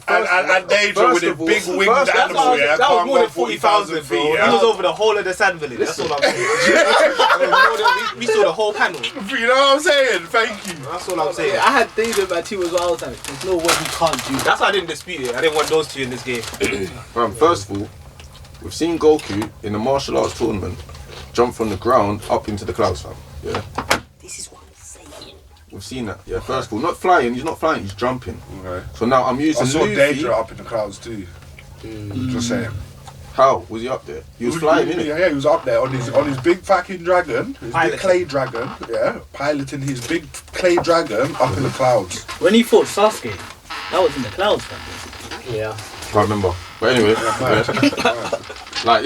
And Daedra with a big winged animal, yeah? That was Can't more go than 40,000 feet. feet, He yeah? was over the whole of the sand village. That's all I'm saying. we saw the whole panel. You know what I'm saying? Thank you. That's all I'm saying. I had things in my team as well. I was like, there's no way he can't do that. That's why I didn't dispute it. I didn't want those two in this game. Fam, first of all, we've seen Goku in the martial arts tournament jump from the ground up into the clouds, fam. Yeah? This is what I'm saying. We've seen that. Yeah, first of all, not flying, he's not flying, he's jumping. Okay. So now I'm I using saw Luffy. Daedra up in the clouds too. Just saying. How? Was he up there? He was flying, innit? Yeah, he was up there on his big fucking dragon, his big Piloting. clay dragon, yeah, piloting his big clay dragon up in the clouds. When he fought Sasuke, that was in the clouds, fam. Yeah. Can't remember. But anyway, like,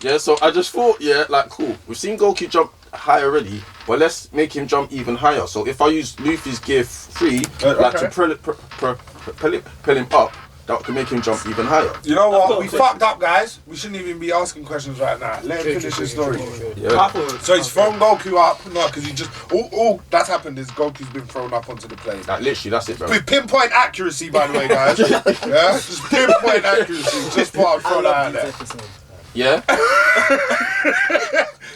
yeah, so I just thought, yeah, like, cool. We've seen Goku jump high already, but let's make him jump even higher. So if I use Luffy's gear 3, like, okay. to propel him up, that can make him jump even higher. You know what? We fucked up, guys. We shouldn't even be asking questions right now. Let him finish his story. Yeah. So he's thrown Goku up. No, because he just all that's happened is Goku's been thrown up onto the plane. Like literally, that's it, bro. With pinpoint accuracy, by the way, guys. Yeah, just pinpoint accuracy. Just thought I'd throw that out there. Yeah.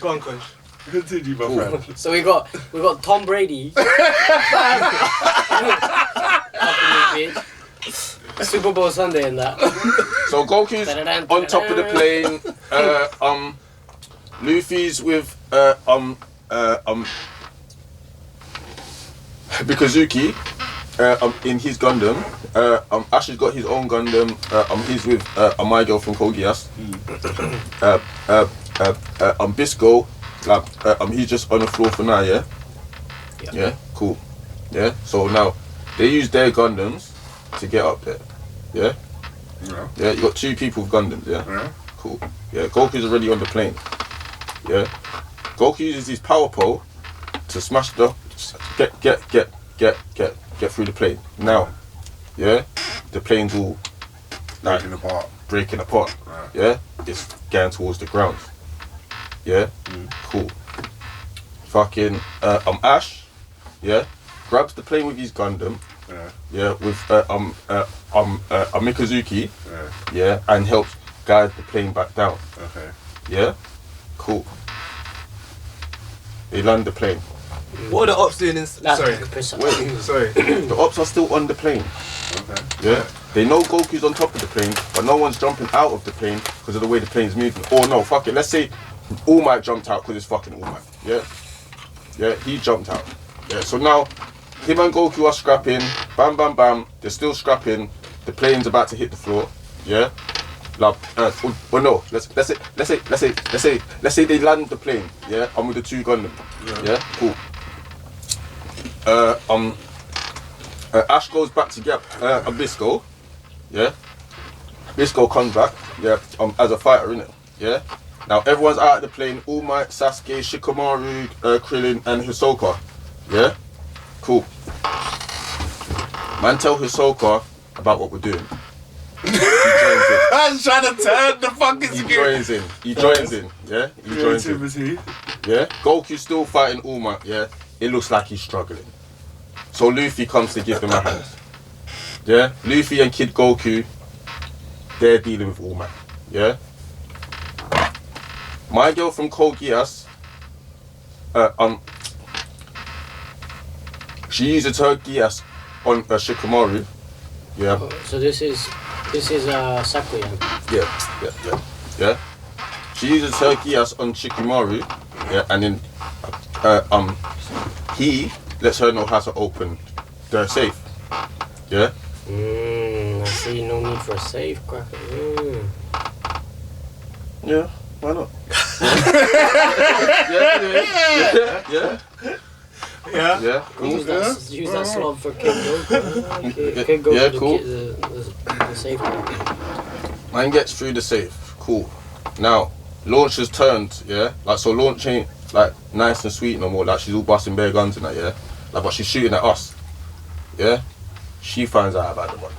Go on, Kush. Continue, my friend. So we got Tom Brady. Super Bowl Sunday and that. So Goku's on top of the plane. Luffy's with Bikazuki in his Gundam. Ash has got his own Gundam. He's with my girl from Kogias. Bisco, he's just on the floor for now. Yeah. Yep. Yeah. Cool. Yeah. So now they use their Gundams to get up there. Yeah. Yeah. Yeah. You got 2 people with Gundams. Yeah. Yeah. Cool. Yeah. Goku's already on the plane. Yeah. Goku uses his power pole to smash the get through the plane. Now, yeah, the plane's all like breaking apart. Right. Yeah, it's going towards the ground. Yeah, cool. Fucking Ash, yeah, grabs the plane with his Gundam. Yeah, with Mikazuki. Yeah, and helps guide the plane back down. Okay. Yeah, cool. They land the plane. What are the ops doing in... Sorry. Wait, sorry. The ops are still on the plane. Okay. Yeah. They know Goku's on top of the plane, but no one's jumping out of the plane because of the way the plane's moving. Or no, fuck it. Let's say All Might jumped out because it's fucking All Might. Yeah. Yeah, he jumped out. Yeah. So now, him and Goku are scrapping. Bam, bam, bam. They're still scrapping. The plane's about to hit the floor. Yeah. Like, or no. Let's say they land the plane. Yeah. I'm with the 2 Gundam. Yeah. Cool. Ash goes back to get Bisco. Yeah. Bisco comes back. Yeah. As a fighter, innit? Yeah. Now everyone's out of the plane. All Might, Sasuke, Shikamaru, Krillin, and Hisoka. Yeah. Cool. Man, tell Hisoka about what we're doing. He joins in. I'm trying to turn the fucking He joins in. He joins in. Yeah. He joins in. Yeah. Goku's still fighting All Might. Yeah. It looks like he's struggling. So Luffy comes to give them a hand. Yeah? Luffy and Kid Goku, they're dealing with All Might. Yeah? My girl from Code Geass, she uses her Geass on Shikamaru. Yeah. So this is Sakuya. Yeah. She uses her Geass on Shikamaru. Yeah, and then he lets her know how to open the safe. Yeah? I see, no need for a safe cracker. Yeah, why not? Yeah. Cool. Use that slot for Kid Goku. Kid Goku, Yeah, cool. The safe cracker. Man gets through the safe. Cool. Now, Launch has turned, yeah? Like, so Launch ain't, like, nice and sweet no more. Like, she's all busting bare guns and that, yeah? Like, but she's shooting at us. Yeah? She finds out about the money.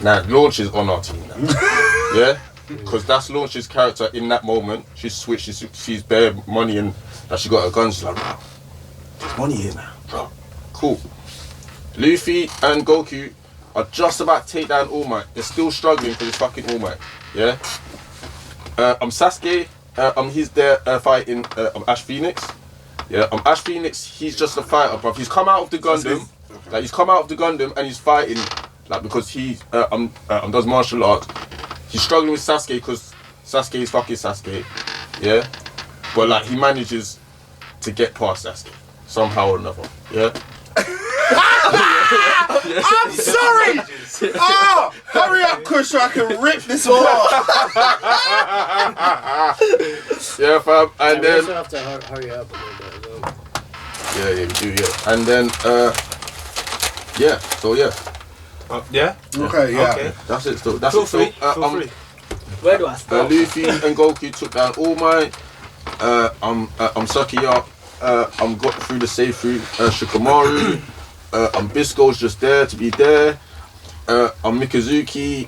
Now, Launch is on our team now. Yeah? Because that's Launch's character in that moment. She's switched, she sees bare money and that she got her guns. She's like, bro, there's money here now, bro. Cool. Luffy and Goku are just about to take down All Might. They're still struggling for this fucking All Might. Yeah? Sasuke, he's there fighting Ash Phoenix. Yeah, Ash Phoenix, he's just a fighter, bruv. He's come out of the Gundam. Like, he's come out of the Gundam and he's fighting, like, because he does martial arts. He's struggling with Sasuke because Sasuke is fucking Sasuke. Yeah? But, like, he manages to get past Sasuke somehow or another. Yeah? I'm sorry! Oh, hurry up, Kush, so I can rip this apart. Yeah, fam. And we then... also have to hurry up a little bit as well. Yeah, we do, yeah. And then, yeah, so yeah. Yeah? Okay, yeah. Okay. That's it, so that's Feel it. So, free. Feel free. Where do I start? Luffy and Goku took down All Might. Sakuya got through the safe through Shikamaru. Bisco's just there to be there. I'm Mikazuki.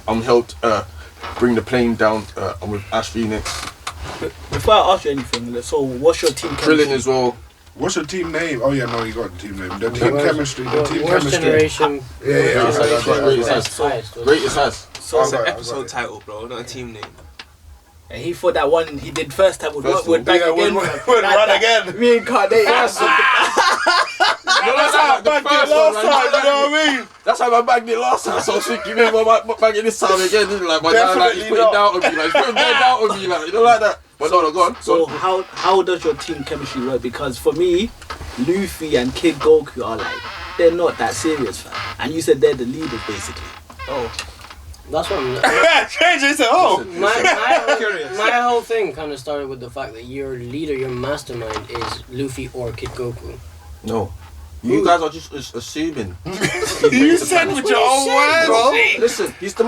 I'm helped bring the plane down. I'm with Ash Phoenix. Before I ask you anything, so what's your team chemistry? Krillin as well. What's your team name? Oh yeah, no, you got the team name. The team chemistry. The team Worst chemistry. generation. Yeah. Greatest has. So it's an got it. episode title, bro, not a team name. And he thought that one he did first time would back Yeah, again. would run again. Reincarnate. That's how I bagged it last time, you know what I mean? That's how I bagged it last time. So I was thinking, man, I'm bagging this time again. Like, my dad, like, he's putting down on me, like, he's putting down on me, like, you know, like that. But no, go on. So how does your team chemistry work? Because for me, Luffy and Kid Goku are like, they're not that serious, fam. And you said they're the leaders, basically. Oh. That's what I'm... JJ said, my whole thing kind of started with the fact that your leader, your mastermind is Luffy or Kid Goku. No. You guys are just assuming. You said with your own words, bro. Listen, he's the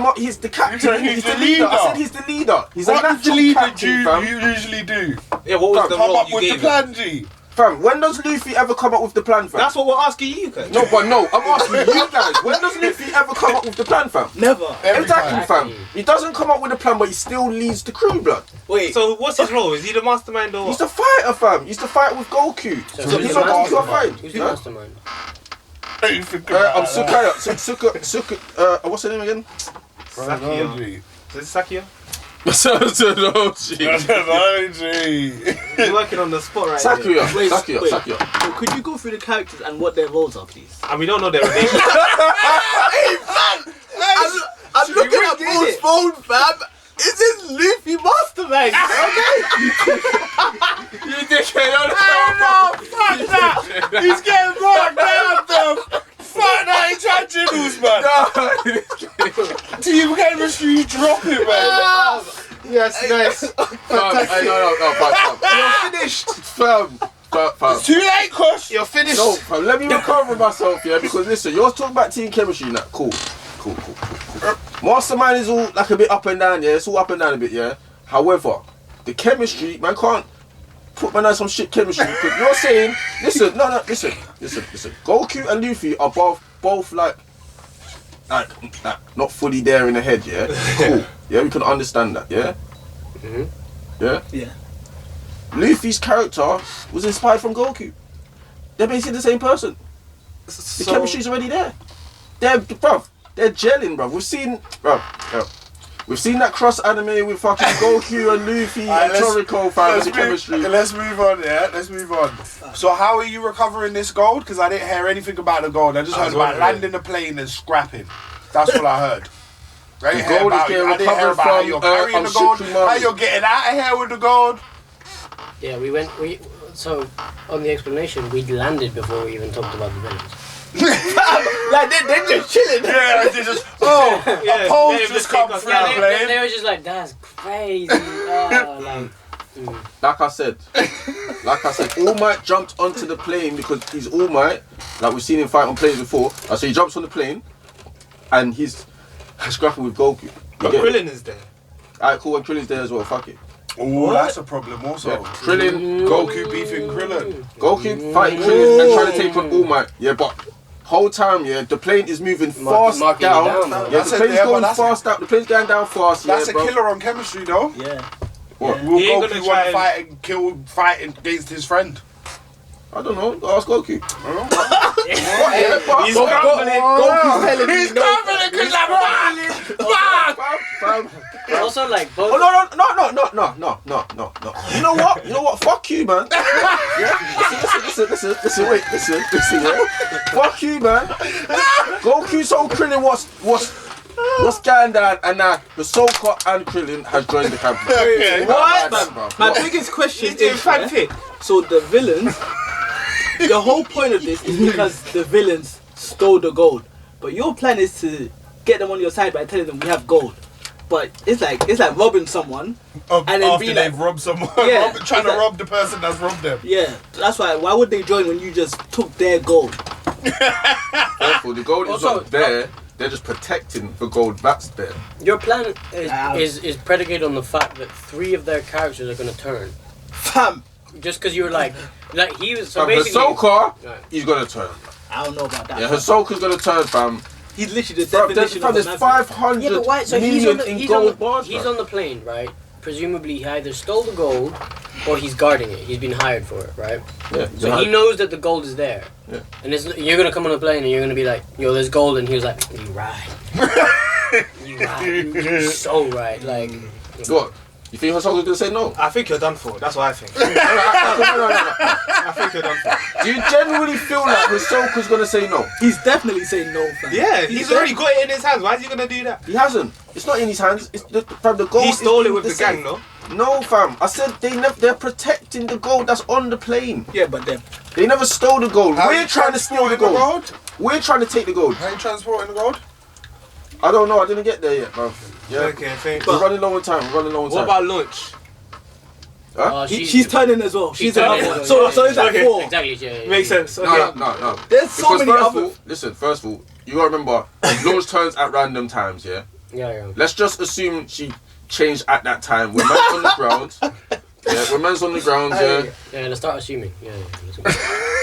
captain. He's the leader. I said he's the leader. He's what a does the natural leader captain, fam. you usually do? Yeah, what was the Come role up you with the gave plan, G. Fam, when does Luffy ever come up with the plan, fam? That's what we're asking you, cuz. No, I'm asking you guys. When does Luffy ever come up with the plan, fam? Never. Exactly, fam. He doesn't come up with a plan, but he still leads the crew, blood. Wait. So what's his role? Is he the mastermind or He's what? the fighter, fam. He's the fighter with Goku. So So who's he's the not Goku, I mastermind? fight. Who's the mastermind? Ain't think I'm about Sukaya. What's her name again? Sakia. Is it Sakia? that. He's working on the spot right Sakuya. now. Wait. Sakuya. So could you go through the characters and what their roles are, please? And we don't know their relationship. I'm looking at Paul's phone, fam. Is this Luffy mastermind? Okay. You dickhead. Fuck that! He's getting marked down, them! Fuck that, he's trying to lose, man! Team chemistry, you drop it, man! Yes, nice. You're finished. Fam. It's too late, Kush! You're finished. No, fam, let me recover myself, yeah, because listen, you're talking about team chemistry now. Cool. Mastermind is all like a bit up and down, yeah. It's all up and down a bit, yeah. However, the chemistry, man can't put man on some shit chemistry. Because you're saying, listen. Goku and Luffy are both like not fully there in the head, yeah. Cool, yeah. We can understand that, yeah. Yeah. Yeah. Luffy's character was inspired from Goku. They're basically the same person. The chemistry's already there. They're gelling, bruv. We've seen that cross anime with fucking Goku and Luffy and Toriko, fam. The chemistry. Let's move on, yeah? Let's move on. So how are you recovering this gold? Because I didn't hear anything about the gold. I just heard about landing the plane and scrapping. That's what I heard. I didn't hear about how you're carrying the gold, how you're getting out of here with the gold. Yeah, so on the explanation, we landed before we even talked about the villains. Like they're just chilling. Yeah, they just a pole just come through the plane. They were just like, that's crazy. Like I said, All Might jumped onto the plane because he's All Might. Like we've seen him fight on planes before. So he jumps on the plane, and he's scrapping with Goku. But Krillin is there. Alright, cool. And Krillin's there as well. Fuck it. Oh, that's a problem also. Yeah. Krillin, Goku beefing Krillin. Goku fighting Krillin and trying to take on All Might. Yeah, but whole time, yeah, the plane is moving fast down. Yeah, the plane's going fast down. The plane's going down fast. That's a killer on chemistry, though. Yeah. What? Will He ain't Goku gonna want try to fight against his friend? I don't know. Ask Goku. He's Goku's telling He's confident because Also, like, both. Oh no. You know what? Fuck you, man. Yeah. Listen. Wait. Listen. Yeah. Fuck you, man. Goku, Soul, Krillin, what's going down? And now the Soka and Krillin has joined the camp. What? My biggest question is, so the villains, the whole point of this is because the villains stole the gold. But your plan is to get them on your side by telling them we have gold. But it's like robbing someone and then after they've like, robbed someone, yeah, trying to rob the person that's robbed them. Yeah, that's why would they join when you just took their gold? Careful, the gold is not there. They're just protecting the gold that's there. Your plan is predicated on the fact that 3 of their characters are going to turn. Fam! Just because you were like he was, so basically... Hisoka, he's going to turn. I don't know about that. Yeah, Hisoka's going to turn, fam. He's literally the definition of a there's maverick. 500 Yeah, but why? So million in gold bars. He's on the plane, right? Presumably, he either stole the gold or he's guarding it. He's been hired for it, right? Yeah. So he knows that the gold is there. Yeah. And you're gonna come on the plane and you're gonna be like, "Yo, there's gold," and he was like, "You right, you right, you so right." Like, What? You think Hassan was gonna say no? I think you're done for. That's what I think. No. I think you're done for. Do you genuinely feel like Hisoka's gonna say no? He's definitely saying no, fam. Yeah, he's already got it in his hands. Why is he gonna do that? He hasn't. It's not in his hands. It's the gold. He stole it with the the gang, no? No, fam. I said they're protecting the gold that's on the plane. Yeah, but then They never stole the gold. How We're you trying to steal the gold. We're trying to take the gold. How you transporting the gold? I don't know. I didn't get there yet, bro. Yeah. Okay, thanks. We're running low on time. What about lunch? Huh? she's turning as well. She's turning another one. as well, So it's like Okay. 4. exactly. Yeah. Makes sense. Okay. No. There's so Because many first other. of all, listen. First of all, you gotta remember, launch turns at random times. Yeah. Yeah. Let's just assume she changed at that time. When man's on the ground. Yeah. When man's on the ground. Yeah. Yeah. Let's start assuming. Yeah.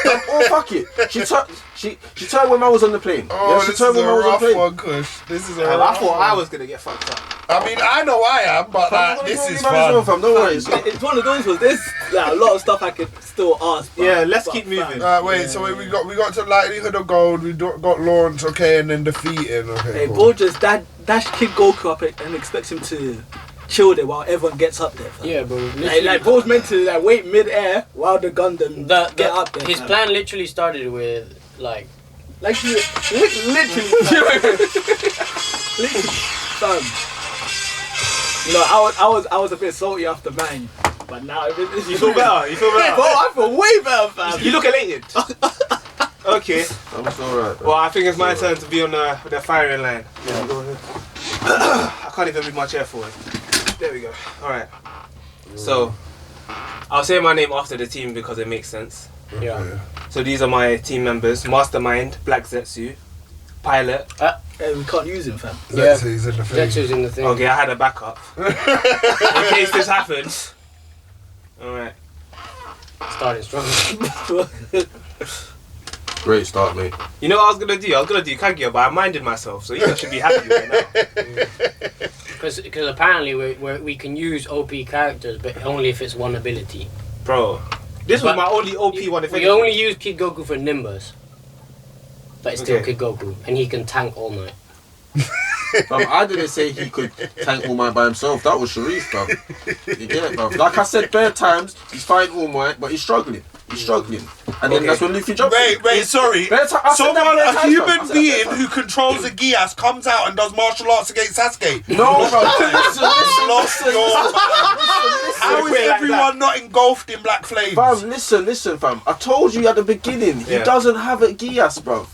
Oh fuck it. She turned when man was on the plane. Oh, yeah, she this turned is a when man was on the rough plane. one, Kush. This is a I rough thought one. I was gonna get fucked up. I mean, I know I am, but Fam, like, this is man as well, fun. fam. Don't worry. It's one of those ones. There's like, a lot of stuff I could still ask. But, Yeah, let's but, keep moving. Wait, so we got to likelihood of gold, we got launch, okay, and then defeating, okay. Hey, cool. Bro just dash Kid Goku up and expects him to chill there while everyone gets up there. Fam. Yeah, bro. Like Bro's meant to like wait mid-air while the Gundam get up there. His fam. plan literally started with like. Like she literally, fam. You know, I was a bit salty after mine, but now You feel better? You feel Bro, better? I feel way better, fam. You look elated. Okay. I'm alright. Well, I think it's my turn to be on the firing line. Yeah, go ahead. I can't even move my chair forward. There we go. Alright. So, I'll say my name after the team because it makes sense. Yeah. So these are my team members. Mastermind, Black Zetsu. Pilot. Hey, we can't use him, fam. Yeah. Zetsu's in the thing. Zetsu's in the thing. Okay, I had a backup. In case this happens. Alright. Starting strong. Great start, mate. You know what I was gonna do? I was gonna do Kaguya, but I minded myself, so you guys should be happy right now. Because apparently we can use OP characters, but only if it's one ability. Bro, this was But my only OP one. If We anything. only use Kid Goku for Nimbus. But it's still Okay. Kid Goku, and he can tank all night. Fam, I didn't say he could tank All Might by himself. That was Sharif, fam. You get it, fam. Like I said bare times, he's fighting All Might, but he's struggling. He's struggling. And then Okay. that's when Luffy jumps. Wait, sorry. Bare ti- I said that Someone, bare a times, fam. I human said that being bare who controls a Gias comes out and does martial arts against Sasuke. times. No, bro. Listen, Lost your... How is Wait, like everyone not engulfed in black flames? Fam, listen, fam. I told you at the beginning, he Yeah. doesn't have a Gias, bro.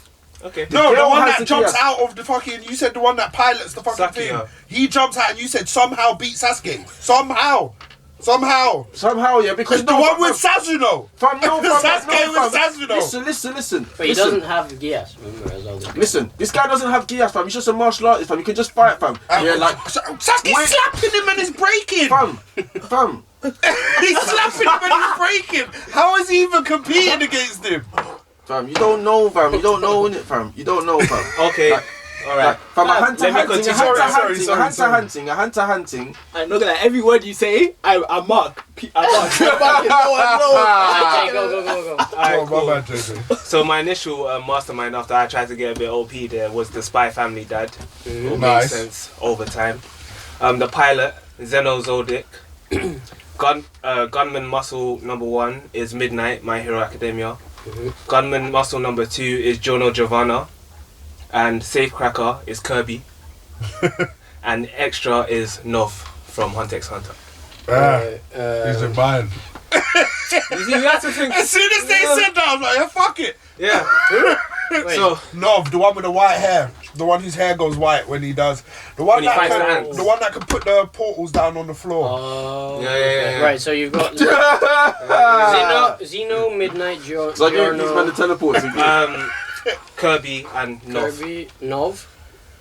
Okay. No, the girl one has that the jumps Gias. out of the fucking... You said the one that pilots the fucking thing. Sakia. He jumps out and you said somehow beat Sasuke. Somehow. Somehow. Somehow, yeah, because The one with Sasuno. fam, no, fam, Sasuke no, with fam. Sasuno. Listen. But he doesn't have Geass, remember, as well. Listen, this guy doesn't have Gias, fam. He's just a martial artist, fam. He can just fight, fam. Yeah, like, Sasuke's Wait. slapping him and he's breaking. fam. He's slapping him and he's breaking. How is he even competing against him? Fam, you don't know, fam. You don't know, innit, fam. You don't know, fam. Okay. Like, Alright. Fam, a Let me hunter continue. hunting. I'm not gonna every word you say, I mark. I mark. Okay, go. Alright, cool. my bad, JJ. So my initial mastermind after I tried to get a bit OP there was the Spy Family Dad. Who made Nice. sense over time. The pilot, Zeno Zodic. Gunman Muscle number 1 is Midnight, My Hero Academia. Gunman Muscle number 2 is Jono Giovanna. And Safecracker is Kirby. And Extra is Nov from Hunter x Hunter. He's in mine. You see, that's the thing. As soon as they said that, I was like, yeah, fuck it. Yeah. Wait. So, Nov, the one with the white hair. The one whose hair goes white when he does. The one When he that fights can, the ants. the one that can put the portals down on the floor. Oh, Yeah. Right, so you've got Xeno, Midnight, It's like you these men to teleport to Kirby and Nov. Kirby, Nov.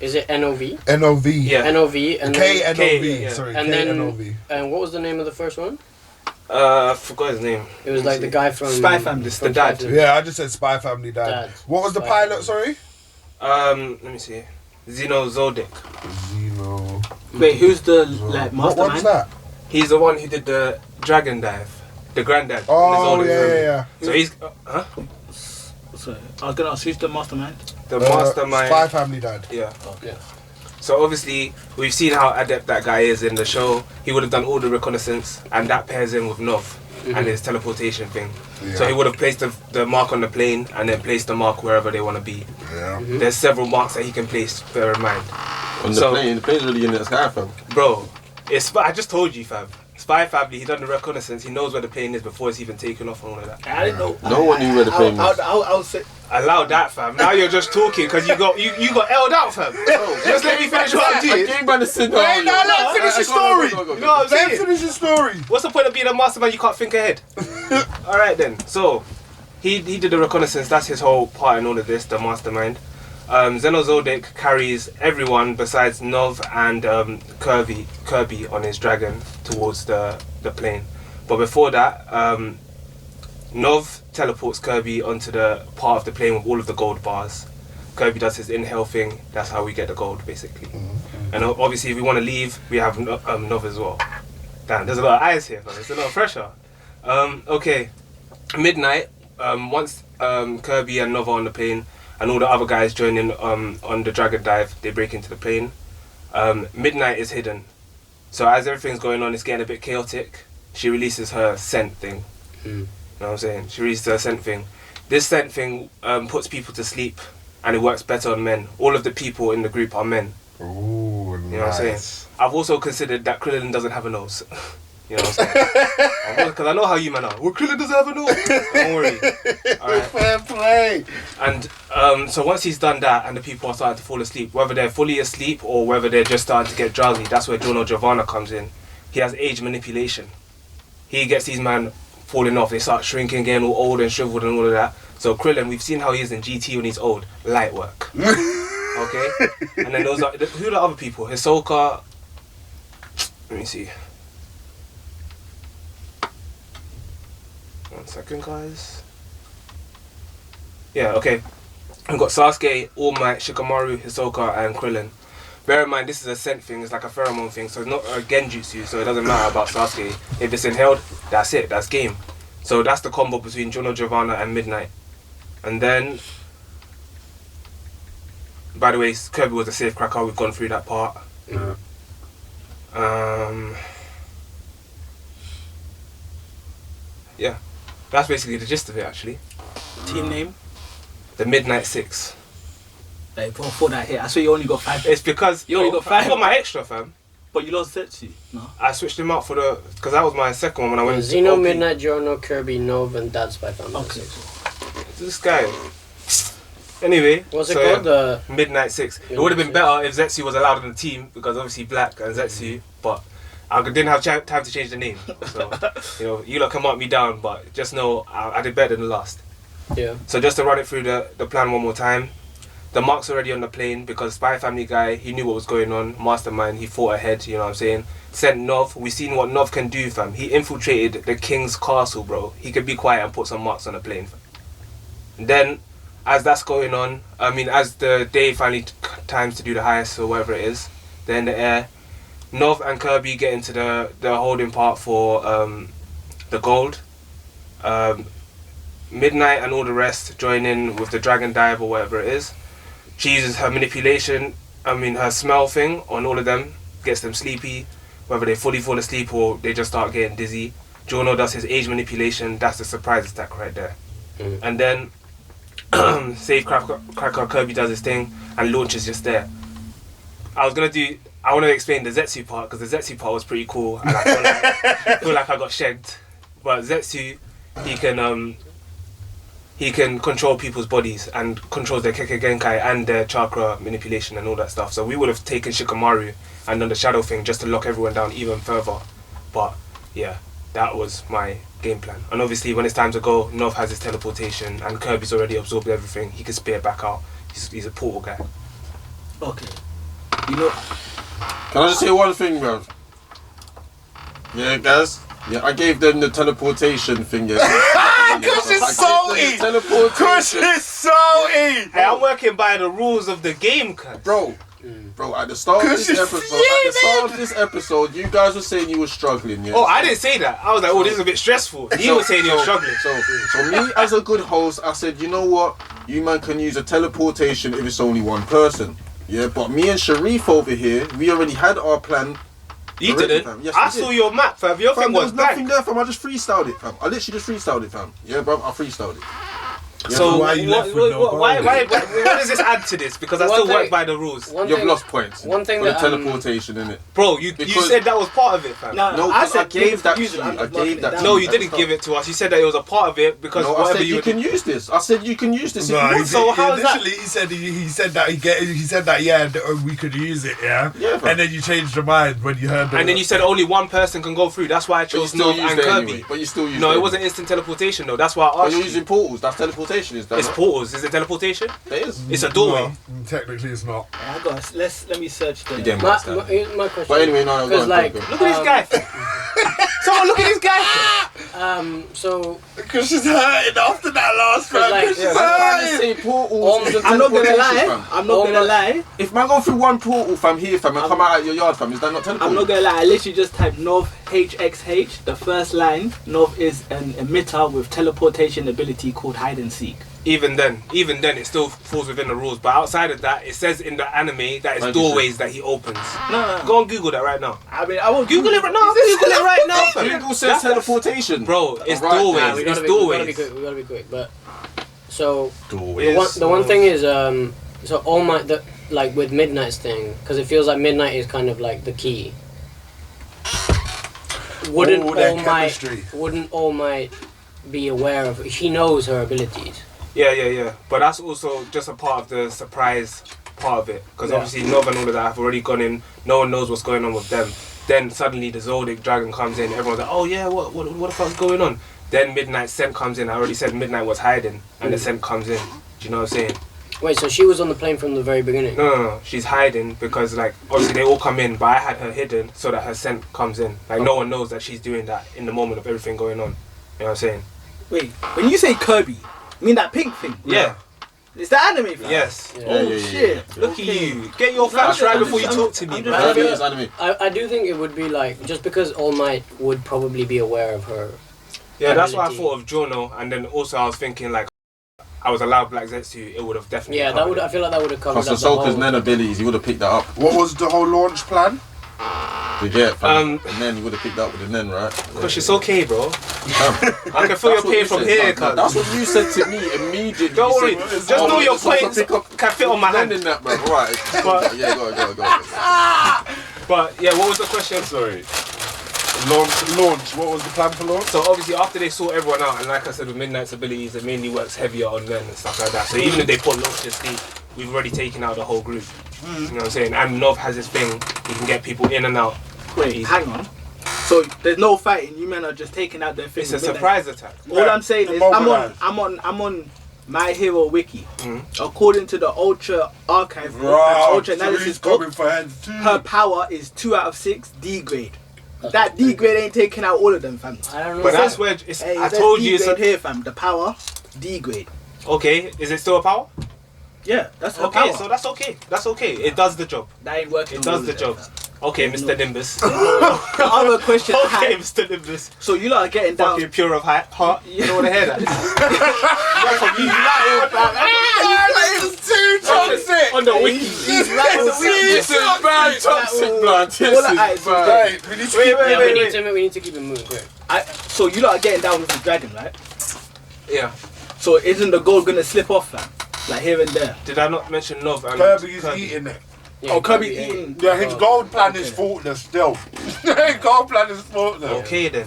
Is it NOV? NOV. Yeah. NOV and then, KNOV. yeah. Sorry, and then KNOV. and what was the name of the first one? I forgot his name. It was like the guy from Spy Family. It's the dad. Yeah, I just said Spy Family Dad. Dad. What was the Spy pilot, Family. sorry? Let me see. Zodic. Wait, who's the like mastermind? What's that? He's the one who did the dragon dive. The granddad. Oh, yeah. So he's... huh? Sorry, I was gonna ask, who's the mastermind? The mastermind. Spy Family dad. Yeah. Okay. So obviously, we've seen how adept that guy is in the show. He would have done all the reconnaissance, and that pairs in with Nov and his teleportation thing. Yeah. So he would have placed the mark on the plane, and then placed the mark wherever they want to be. Yeah. There's several marks that he can place, bear in mind. On the plane's really in the sky, fam. Bro, I just told you, fam. Spy Family, he done the reconnaissance, he knows where the plane is before it's even taken off and all of that. I didn't know. No one knew where the plane was. I would say... Allow that, fam. Now you're just talking because you got L'd out, fam. Just let me finish what I'm doing. I came by the scenario. Wait, no, let him finish his story. You know what I'm saying? Let him finish his story. What's the point of being a mastermind? You can't think ahead. Alright then. So, he did the reconnaissance. That's his whole part in all of this, the mastermind. Zodic carries everyone besides Nov and Kirby on his dragon towards the plane. But before that, Nov teleports Kirby onto the part of the plane with all of the gold bars. Kirby does his inhale thing. That's how we get the gold, basically. And obviously, if we want to leave, we have Nov as well. Damn, there's a lot of eyes here, man. There's a lot of pressure. Okay, midnight. Once Kirby and Nov are on the plane, and all the other guys join in on the dragon dive, they break into the plane. Midnight is hidden. So as everything's going on, it's getting a bit chaotic. She releases her scent thing. You know what I'm saying? She releases her scent thing. This scent thing puts people to sleep, and it works better on men. All of the people in the group are men. Ooh, you know what I'm nice. saying? I've also considered that Krillin doesn't have a nose. You know what I'm saying? Because I know how you man are. Well, Krillin doesn't have a nose. Don't worry. Alright. Fair play. And so once he's done that and the people are starting to fall asleep, whether they're fully asleep or whether they're just starting to get drowsy, that's where Jono Giovanna comes in. He has age manipulation. He gets these men falling off. They start shrinking, getting all old and shriveled and all of that. So Krillin, we've seen how he is in GT when he's old. Light work. Okay? And then those are... Who are the other people? Hisoka... Let me see. 1 second, guys. Yeah, okay. We've got Sasuke, All Might, Shikamaru, Hisoka, and Krillin. Bear in mind, this is a scent thing, it's like a pheromone thing, so it's not a genjutsu, so it doesn't matter about Sasuke. If it's inhaled, that's it, that's game. So that's the combo between Jono Giovanna and Midnight. And then, by the way, Kirby was a safe cracker, we've gone through that part. Yeah, that's basically the gist of it, actually. Team name? The Midnight Six. Like, before that hit, I saw you only got 5. It's because you only got 5. I got my extra, fam. But you lost Zetsu, no? I switched him out for because that was my second one when I went to Xeno, OP. Midnight, Jono, Kirby, Nov, and Dad's Spy Family. Okay. This guy. Anyway, What's it called? The Midnight Six. It would have been better if Zetsu was allowed in the team because obviously Black and Zetsu, but I didn't have time to change the name. So, you lot can mark me down, but just know I did better than the last. Yeah. So just to run it through the plan one more time. The mark's already on the plane because Spy Family guy, he knew what was going on. Mastermind, he fought ahead, you know what I'm saying? Sent Nov. We seen what Nov can do, fam. He infiltrated the king's castle, bro. He could be quiet and put some marks on the plane, fam. And then, as that's going on, as the day finally times to do the heist or whatever it is, they're in the air. Nov and Kirby get into the holding part for the gold. Midnight and all the rest join in with the dragon dive or whatever it is. She uses her manipulation, her smell thing on all of them, gets them sleepy, whether they fully fall asleep or they just start getting dizzy. Jono does his age manipulation, that's the surprise attack right there. And then, Safe Cracker Kirby does his thing and Launch is just there. I want to explain the Zetsu part because the Zetsu part was pretty cool and I feel like I got shagged. But Zetsu, he can control people's bodies and controls their Kekkei Genkai and their chakra manipulation and all that stuff. So we would have taken Shikamaru and done the shadow thing just to lock everyone down even further. But yeah, that was my game plan. And obviously when it's time to go, Nov has his teleportation and Kirby's already absorbed everything. He can spear back out. He's a portal guy. Okay. You know... Can I just say one thing, bro? Yeah, guys? Yeah, I gave them the teleportation thing. Yeah. is salty. Kush is salty. Hey, I'm working by the rules of the game, cuz. Bro, at the start of this episode, you guys were saying you were struggling, yeah? Oh, I didn't say that. I was like, oh, this is a bit stressful. He was saying he was struggling. So me, as a good host, I said, you know what? You man can use a teleportation if it's only one person. Yeah, but me and Sharif over here, we already had our plan. You didn't? Yes, I saw your map, fam. Your thing was nothing there, fam. I just freestyled it, fam. I literally just freestyled it, fam. Yeah, bro, I freestyled it. Yeah, so why does this add to this? Because I still work by the rules. You've lost points. One thing for the teleportation, innit? Bro, you said that was part of it, fam. No, I gave that to you. I gave that to you. No, you didn't give it to us. You said that it was a part of it because whatever you can use this. I said you can use this. So how is that? He said that yeah, we could use it, yeah. And then you changed your mind when you heard. And then you said only one person can go through. That's why I chose North and Kirby. But you still use. No, it wasn't instant teleportation though. That's why I asked. You're using portals. That's teleportation, is that? It's portals. Is it teleportation? It is. It's a doorway. No, technically, it's not. Let me search the. My question. But anyway, no. Because look at this guy. Someone look at this guy. So. Because she's hurting after that last round. Like, I'm not gonna lie. If man go through one portal, fam, here, fam, and come out your yard, fam, is that not teleporting? I'm not gonna lie. I literally just typed North HXH. The first line. North is an emitter with teleportation ability called hide and seek. Even then, it still falls within the rules. But outside of that, it says in the anime that it's doorways that he opens. No. Go on Google that right now. I mean, I won't Google it right now. Google it right now. Google says teleportation. Bro, it's doorways. It's doorways. We gotta be quick. But so doorways. The one thing is so All Might like with Midnight's thing, because it feels like Midnight is kind of like the key. Wouldn't All Might be aware of? She knows her abilities. Yeah. But that's also just a part of the surprise part of it. Because obviously Nova and all of that have already gone in. No one knows what's going on with them. Then suddenly the Zodiac Dragon comes in. Everyone's like, oh yeah, what the fuck's going on? Then Midnight's scent comes in. I already said Midnight was hiding. And the scent comes in. Do you know what I'm saying? Wait, so she was on the plane from the very beginning? No. She's hiding because, like, obviously they all come in, but I had her hidden so that her scent comes in. Like, no one knows that she's doing that in the moment of everything going on. You know what I'm saying? Wait, when you say Kirby, you mean that pink thing? Yeah. It's the anime thing? Yes. Yeah. Shit. Look at you. Get your facts right before you talk to me, bro. I do think it would be like, just because All Might would probably be aware of her. Yeah, that's why I thought of Jono, and then also I was thinking, like, I was allowed Black Zetsu, it would have definitely. Yeah, that would. I feel like that would have covered. Because Ahsoka's Nen abilities, he would have picked that up. What was the whole launch plan? To get and then you would have picked up with the Nen, right? Kush, it's okay, bro. I can feel your pain from here, cuz. That's what you said to me immediately. Don't worry, just know your points can fit on my hand. In that, bro. Right. But yeah, go. But yeah, what was the question? Sorry. Launch. What was the plan for launch? So obviously after they sort everyone out, and like I said with Midnight's abilities, it mainly works heavier on them and stuff like that. So even if they put Launch to sleep, we've already taken out the whole group. You know what I'm saying? And Nov has this thing, he can get people in and out. Wait, hang on. So there's no fighting, you men are just taking out their thing. It's a surprise attack. All I'm saying is I'm on My Hero Wiki. According to the Ultra Archive, Ultra Analysis book, her power is 2 out of 6 D grade. That D grade ain't taking out all of them, fam. I don't know. But that's where it's. I told you it's here, fam. The power, D grade. Okay, is it still a power? Yeah, that's her okay. power. So that's okay. That's okay. It does the job. That ain't working. It does the job. Okay, Mr. Nimbus. The other question. Okay, Mr. Nimbus. So you lot are getting down. Fucking pure of heart. You don't want to hear that. It's too toxic. On the wiki. This is bad toxic, blood. Wait. We need to keep it moving quick. So you lot are getting down with the dragon, right? Yeah. So isn't the gold gonna slip off, fam? Like here and there. Did I not mention Nov and Kirby's eating it. Yeah, Kirby eating. Yeah, his gold plan is faultless still. His gold plan is faultless. Okay then.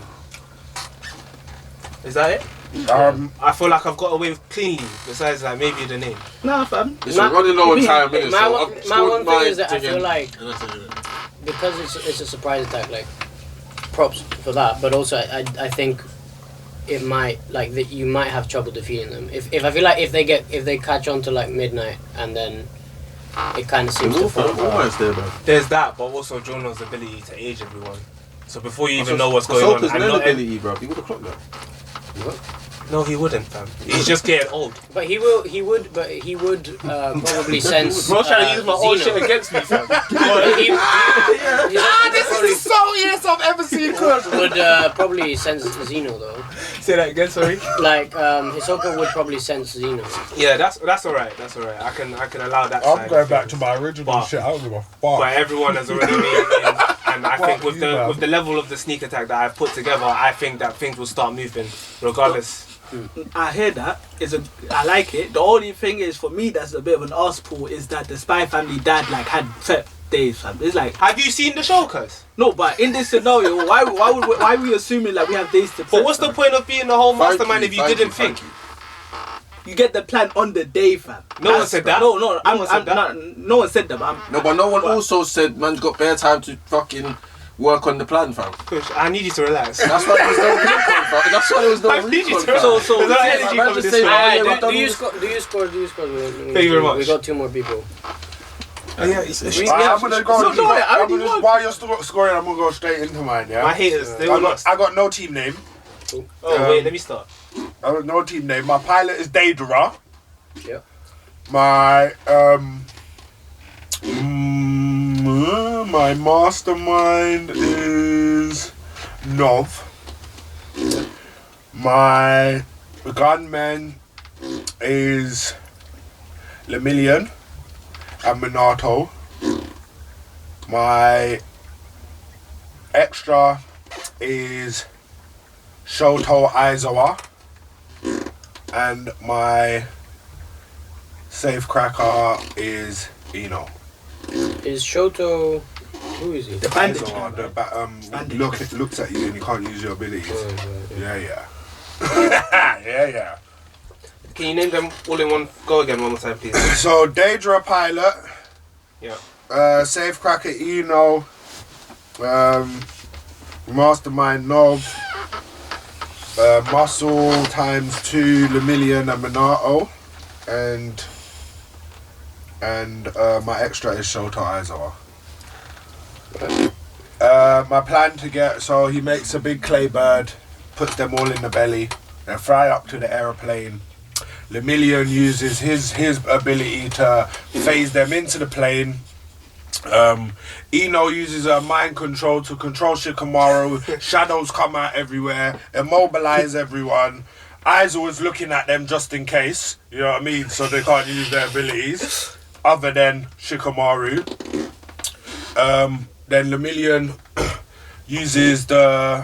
Is that it? I feel like I've got away with cleanly, besides like maybe the name. Nah, fam. It's running low on time, innit? My one thing is that I feel like, because it's a surprise attack, like, props for that, but also I think it might, like, that you might have trouble defeating them. If I feel like if they catch on to like Midnight and then it kind of seems to fall apart. There's that, but also Jono's ability to age everyone. So before you even know what's going on, and not ability, bro. You would have clocked that. What? No, he wouldn't, fam. He's just getting old. But he would probably sense. Bro, trying to use my old Xeno. shit against me, fam. This is the saltiest I've ever seen Kush. Would probably sense Xeno though. Say that again, sorry. Like Hisoka would probably sense Xeno. Yeah, that's alright. That's alright. I can allow that. I'm side going of back things. to my original But- shit. I don't give a fuck. But everyone has already made it in, and I think Fuck you, man. with the level of the sneak attack that I've put together, I think that things will start moving, regardless. I hear that. I like it. The only thing is for me that's a bit of an arse pull is that the Spy Family dad like had set days, fam. It's like Have you seen the show, cuz? no, but in this scenario, why are we assuming like we have days to But prep, what's the fam? point of being the whole mastermind if you didn't think? You get the plan on the day, fam. No one said that. No, No one said that. no one said that. But No, but no one also said man's got bare time to fucking work on the plan, fam. Kush, I need you to relax. That's why there was no recon, fam. That's why there was no I need you recon, to fam. relax. So- There's no so- energy man coming just this say, way. oh, yeah, Do I've done you all score? Do you score? Thank you very much. We got 2 more people. Oh, yeah, I'm gonna go. So, no, I already won. While you're still scoring, I'm gonna go straight into mine. Yeah. my haters, they were lost. I got no team name. Oh, wait, let me start. I got no team name. My pilot is Daedra. Yep. My my mastermind is Nov. My gunman is Lemillion and Minato. My extra is Shoto Aizawa. And my safecracker is Ino. Is Shoto? Who is he? The bandage. Aizawa, the Bandage. looks at you and you can't use your abilities. Yeah. Yeah. Yeah. Can you name them all in one go again one more time, please? So Daedra pilot. Yeah. Safecracker Ino. Mastermind Nob. Muscle times 2 Lemillion and Minato. And my extra is Shoto Aizawa. My plan to get, so he makes a big clay bird, puts them all in the belly, and fly up to the aeroplane. Lemillion uses his ability to phase them into the plane. Ino uses her mind control to control Shikamaru. Shadows come out everywhere, immobilize everyone. Aizawa's looking at them just in case, you know what I mean, so they can't use their abilities other than Shikamaru. Then Lemillion uses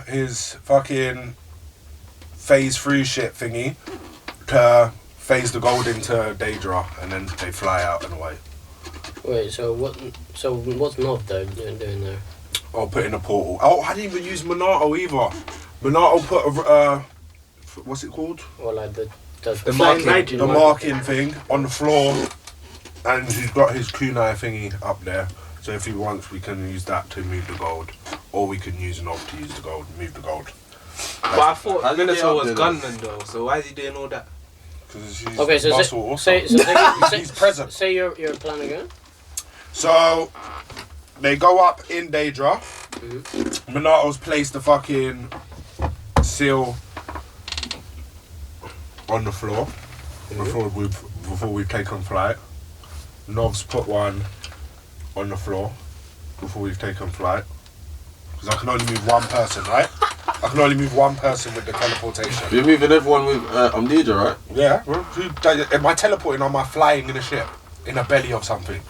his fucking phase 3 shit thingy to phase the gold into Daedra, and then they fly out and away. Wait, so what's Nov doing there? I'll put in a portal. Oh, I didn't even use Minato either. Minato put a what's it called? Or like the Marking thing on the floor, and he's got his kunai thingy up there. So if he wants, we can use that to move the gold, or we can use Nov to use the gold, move the gold. But I thought How did they Minotaur was update gunman though, so why is he doing all that? Because he's Okay, so muscle also. he's present. Say your plan again. So they go up in Daedra. Minato's placed the fucking seal on the floor before we've taken flight. Nov's put one on the floor before we've taken flight. Because I can only move one person, right? I can only move one person with the teleportation. You're moving everyone with Amnesia, right? Yeah. Am I teleporting or am I flying in a ship? In a belly of something?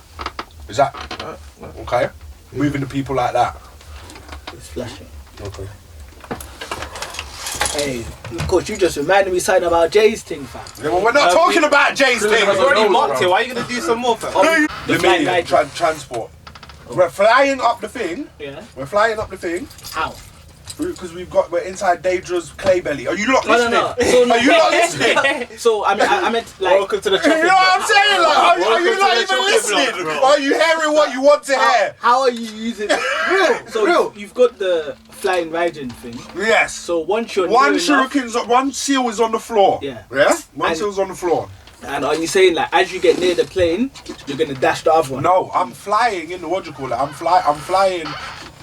Is that okay? Moving the people like that. It's flashing. Okay. Hey, Coach, you just reminded me something about Jay's thing, fam. Yeah, well, we're not talking about Jay's thing. I've already marked it, why are you gonna do some more, fam? Transport. We're flying up the thing. Yeah. We're flying up the thing. How? Because we're inside Daedra's clay belly. Are you not listening? No. So, Are you not listening? So I meant like. Welcome to the You know what I'm saying? Like, are you not even listening? Are you hearing what you want to hear? How are you using it? So you've got the flying Raijin thing. Yes. So once you're One near enough, one seal is on the floor. Yeah. Yeah? One And- seal's on the floor. and are you saying like as you get near the plane, you're gonna dash the other one? No, I'm flying in what do you call it? I'm flying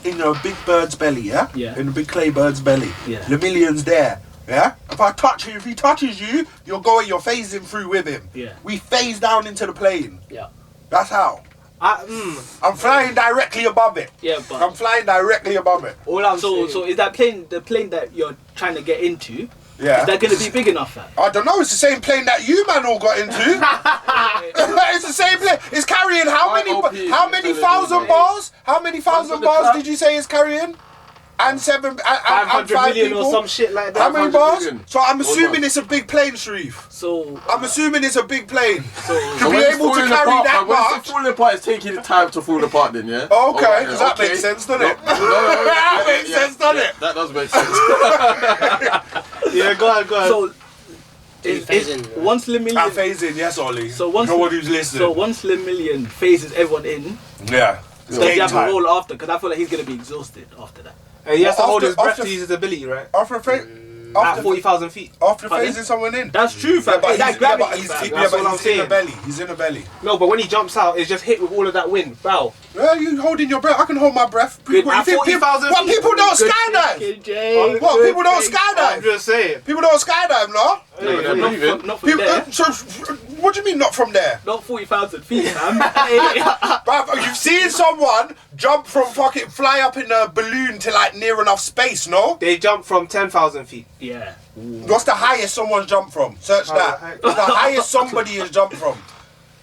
in a big bird's belly, yeah? Yeah. In a big clay bird's belly. Yeah. Lemillion's there. Yeah? If I touch you, if he touches you, you're phasing through with him. Yeah. We phase down into the plane. Yeah. That's how. I'm flying directly above it. Yeah, but I'm flying directly above it. all I'm so is that plane the plane that you're trying to get into? Yeah. Is that gonna be big enough, fam? I don't know, it's the same plane that you man all got into. It's the same plane. It's carrying how many thousand bars? How many thousand bars did you say it's carrying? And 500 million or some shit like that. How many bars? million. So I'm assuming it's a big plane, Sharif. So I'm assuming it's a big plane. so To be able to carry that When much. it's falling apart, it's taking the time to fall apart then, yeah? Oh, okay, Alright, because that okay. makes sense, doesn't it? No, That makes sense, doesn't it? That does make sense. Yeah, go on. so phase in, right? once the million. I phase in, yes, Ollie. So once no one who's listening. So once the million phases everyone in, yeah. does he have to time. roll after? Because I feel like he's gonna be exhausted after that. And he has to hold After- his breath after- to use his ability, right? After At 40,000 feet. After Pardon? phasing someone in. That's true, fam. But That he's, gravity, but he's, fam. yeah, That's but what I'm he's in the saying. belly. He's in the belly. No, but when he jumps out, it's just hit with all of that wind. Bow. Well, you holding your breath. I can hold my breath. Good. What, At 40,000 what, feet. people don't Good skydive? thinking, Jay. What, Good people don't thinking. I'm skydive? just saying. People don't skydive, no? Yeah, but they're Not breathing. from, not from People, there. what do you mean not from there? Not 40,000 feet, fam. Hey. Bruv, you've seen someone jump from fucking fly up in a balloon to like near enough space, no? They jump from 10,000 feet. Yeah. What's the highest someone's jumped from? Search that. What's the highest somebody has jumped from?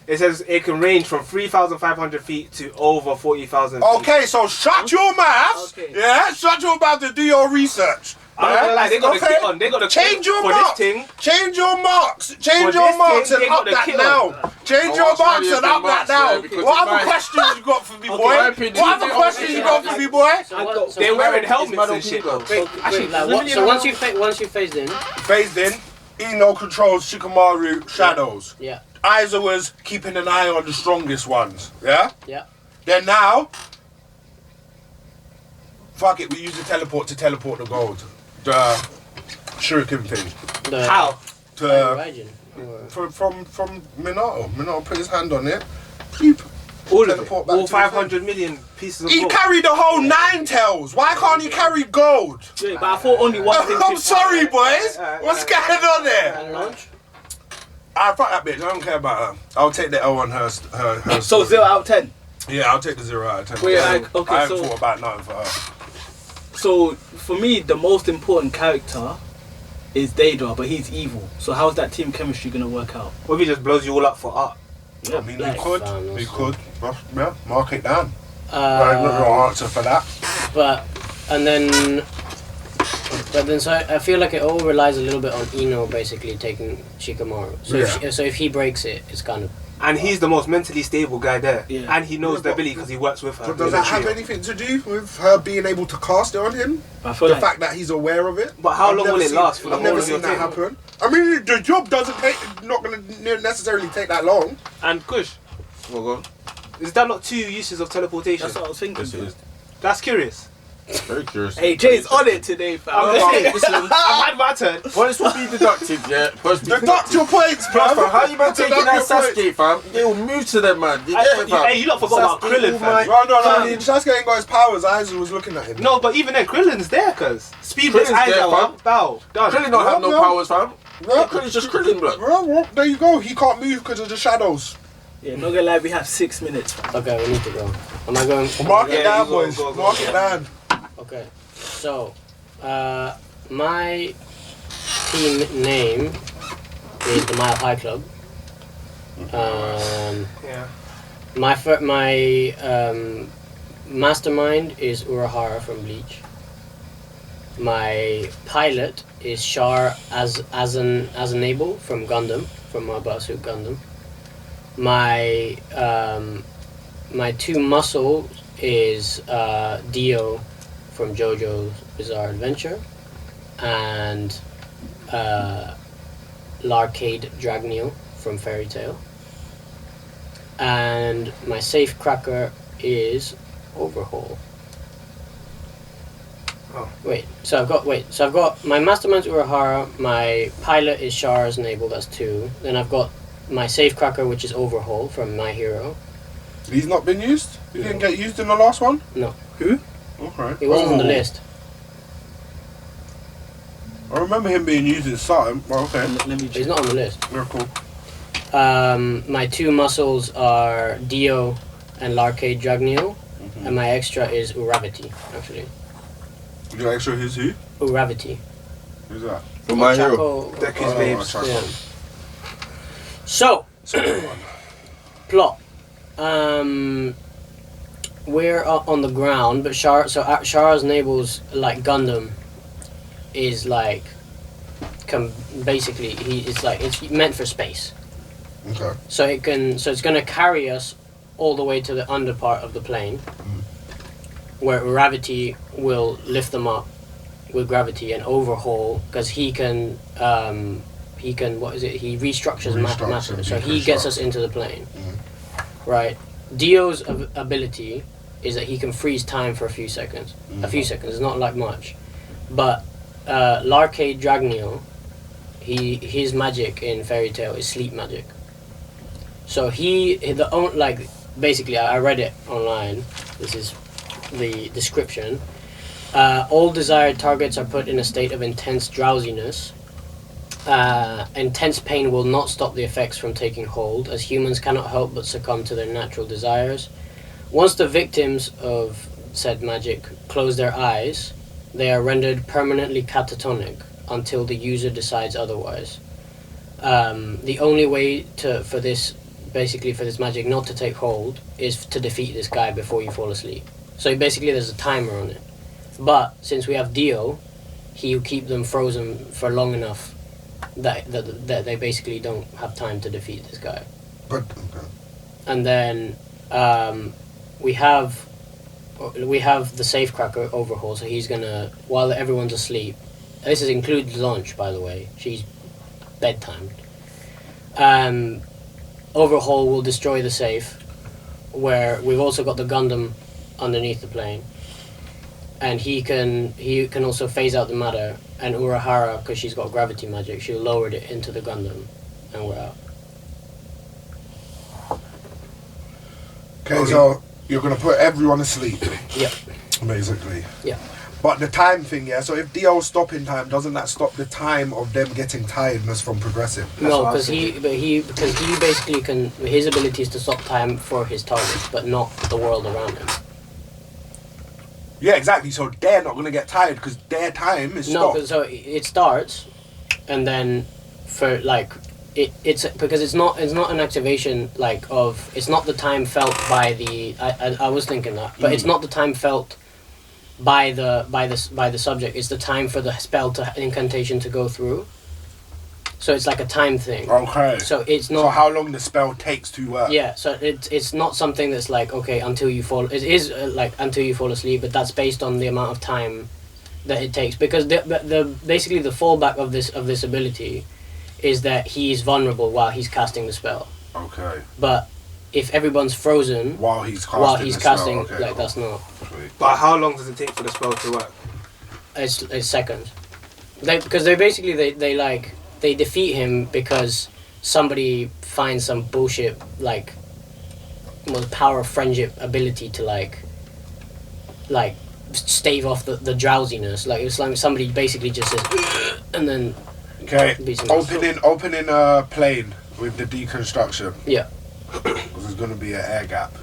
It says it can range from 3,500 feet to over 40,000 feet. Okay, so shut your mouth. Okay. Yeah, shut your mouth to do your research. I'm not gonna lie, they got the kit on. They got the Change kit your for marks. this thing. Change your marks. Change For your this marks thing, and they got up the that kit now. on. Change I your want marks Charlie and as up the that marks, now. yeah, because What in other my- questions you got for me, Okay, boy? my opinion, What other the questions you got for me, boy? So what? So, They wearing It's helmets Madam and shit. Peter. Wait, wait, like what? So once you phased in, Phased in. Eno controls Shikamaru shadows. yeah, Aiza was keeping an eye on the strongest ones. Yeah? yeah. Then now, fuck it, we use the teleport to teleport the gold. The shuriken thing. The how? To, Raijin, or- from Minato. Minato put his hand on it. Beep. All of it. Teleport back All to 500 million pieces of He gold. carried the whole nine tails. Why can't he carry gold? Wait, but I thought only one thing. I'm sorry, boys. What's going on there? and launch. Ah, fuck that bitch. I don't care about her. I'll take the L on her. So story. 0 out of 10. Yeah, I'll take the 0 out of 10. Wait, like, okay, I haven't so- thought about nothing for her. So for me, the most important character is Daedra, but he's evil. So how's that team chemistry gonna work out? What if he just blows you all up for art? I mean, like, we could. fun, We also. could. Yeah, mark it down. I've got no answer for that. But then, so I feel like it all relies a little bit on Ino basically taking Shikamaru. So Yeah. so if he breaks it, it's kind of And he's the most mentally stable guy there. Yeah. And he knows Yeah, the but- ability because he works with her. So in does the that have trio. anything to do with her being able to cast it on him? I feel The like fact that he's aware of it? But how I've long never will it seen- last for the I've whole never of your seen that team? happen. I mean, the job doesn't take, not going to necessarily take that long. And Kush, Well, go on. is that not 2 uses of teleportation? that's what I was thinking. Yes, it is. That's curious. Very curious. Hey, Jay's on it today, fam. I've had my turn. Points will be deducted, yeah. Points will be Deduct your points, bro. Plus, fam, how you man taking Deduct that your points. Sasuke, fam? They will move to them, man. You get it, fam? Hey, you lot forgot about Sasuke, Krillin, all fam. my- No, Sasuke ain't got his powers. Aizen was looking at him. No, but even then, Krillin's there, cuz. Speed Krillin's blitz, eyes there, out, fam. bow, done. Krillin don't have no No. powers, fam. No. Krillin's just Krillin, blood. Well, there you go. He can't move because of the shadows. Yeah, not gonna lie, we have 6 minutes, fam. okay. We need to go. Am I going? Mark it Yeah, down, you go, boys. go, go, Mark go. it down. Okay. So, my team name is the Mile High Club. Yeah. My mastermind is Urahara from Bleach. My pilot is Char Azanable from Gundam, from Mobile Suit Gundam. My 2 muscle is Dio from JoJo's Bizarre Adventure, and Larcade Dragneel from Fairy Tail. And my safe cracker is Overhaul. Oh. So I've got my mastermind's Urahara, my pilot is Char's Navel, that's 2. Then I've got my safe cracker, which is Overhaul from My Hero. He's not been used? He didn't get used in the last one? No. Who? Okay. He wasn't on the list. I remember him being used in something. Well, okay. Let me He's not on the list. Yeah, cool. My 2 muscles are Dio and Larcade Dragneel, and my extra is Uravity, actually. Your extra is who? Uravity. Who's that? From My Hero. Chaco. Deku's babes. Chaco. Yeah. So, plot. We're on the ground, but Shara's Nable's like Gundam is like basically it's meant for space. Okay. So it's gonna carry us all the way to the under part of the plane, where gravity will lift them up with gravity and overhaul, because he restructures matter, so he gets us into the plane. Right. Dio's ability is that he can freeze time for a few seconds. A few seconds, it's not like much. But Larcade Dragneel, his magic in Fairy Tail is sleep magic. So basically I read it online. This is the description. All desired targets are put in a state of intense drowsiness. Intense pain will not stop the effects from taking hold, as humans cannot help but succumb to their natural desires. Once the victims of said magic close their eyes, they are rendered permanently catatonic until the user decides otherwise. The only way for this magic not to take hold is to defeat this guy before you fall asleep. So basically there's a timer on it. But since we have Dio, he'll keep them frozen for long enough that they basically don't have time to defeat this guy. But okay. And then we have the safecracker overhaul, so he's gonna, while everyone's asleep, this is includes lunch, by the way, she's bedtime, overhaul will destroy the safe, where we've also got the Gundam underneath the plane, and he can also phase out the matter, and Urahara, because she's got gravity magic, she'll lower it into the Gundam, and we're out. Okay, so you're going to put everyone asleep. Yep. Basically. Yeah. But the time thing, yeah, so if Dio's stopping time, doesn't that stop the time of them getting tiredness from progressing? No, because he basically can, his ability is to stop time for his targets, but not the world around him. Yeah, exactly, so they're not going to get tired because their time is stopped. No, so it starts, and then for like, it's because it's not an activation like of, it's not the time felt by the, I was thinking that, but it's not the time felt by the subject, it's the time for the spell incantation to go through. So it's like a time thing. Okay. So it's not. So how long the spell takes to work? Yeah. So it's not something that's like, okay, until you fall. It is like until you fall asleep, but that's based on the amount of time that it takes. Because the basically the fallback of this ability is that he's vulnerable while he's casting the spell. Okay. But if everyone's frozen while he's casting, okay, like, cool. That's not. But how long does it take for the spell to work? It's seconds. Because they defeat him because somebody finds some bullshit like power of friendship ability to like stave off the drowsiness. Like it's like somebody basically just says and then opening a plane with the deconstruction. Yeah. There's gonna be an air gap.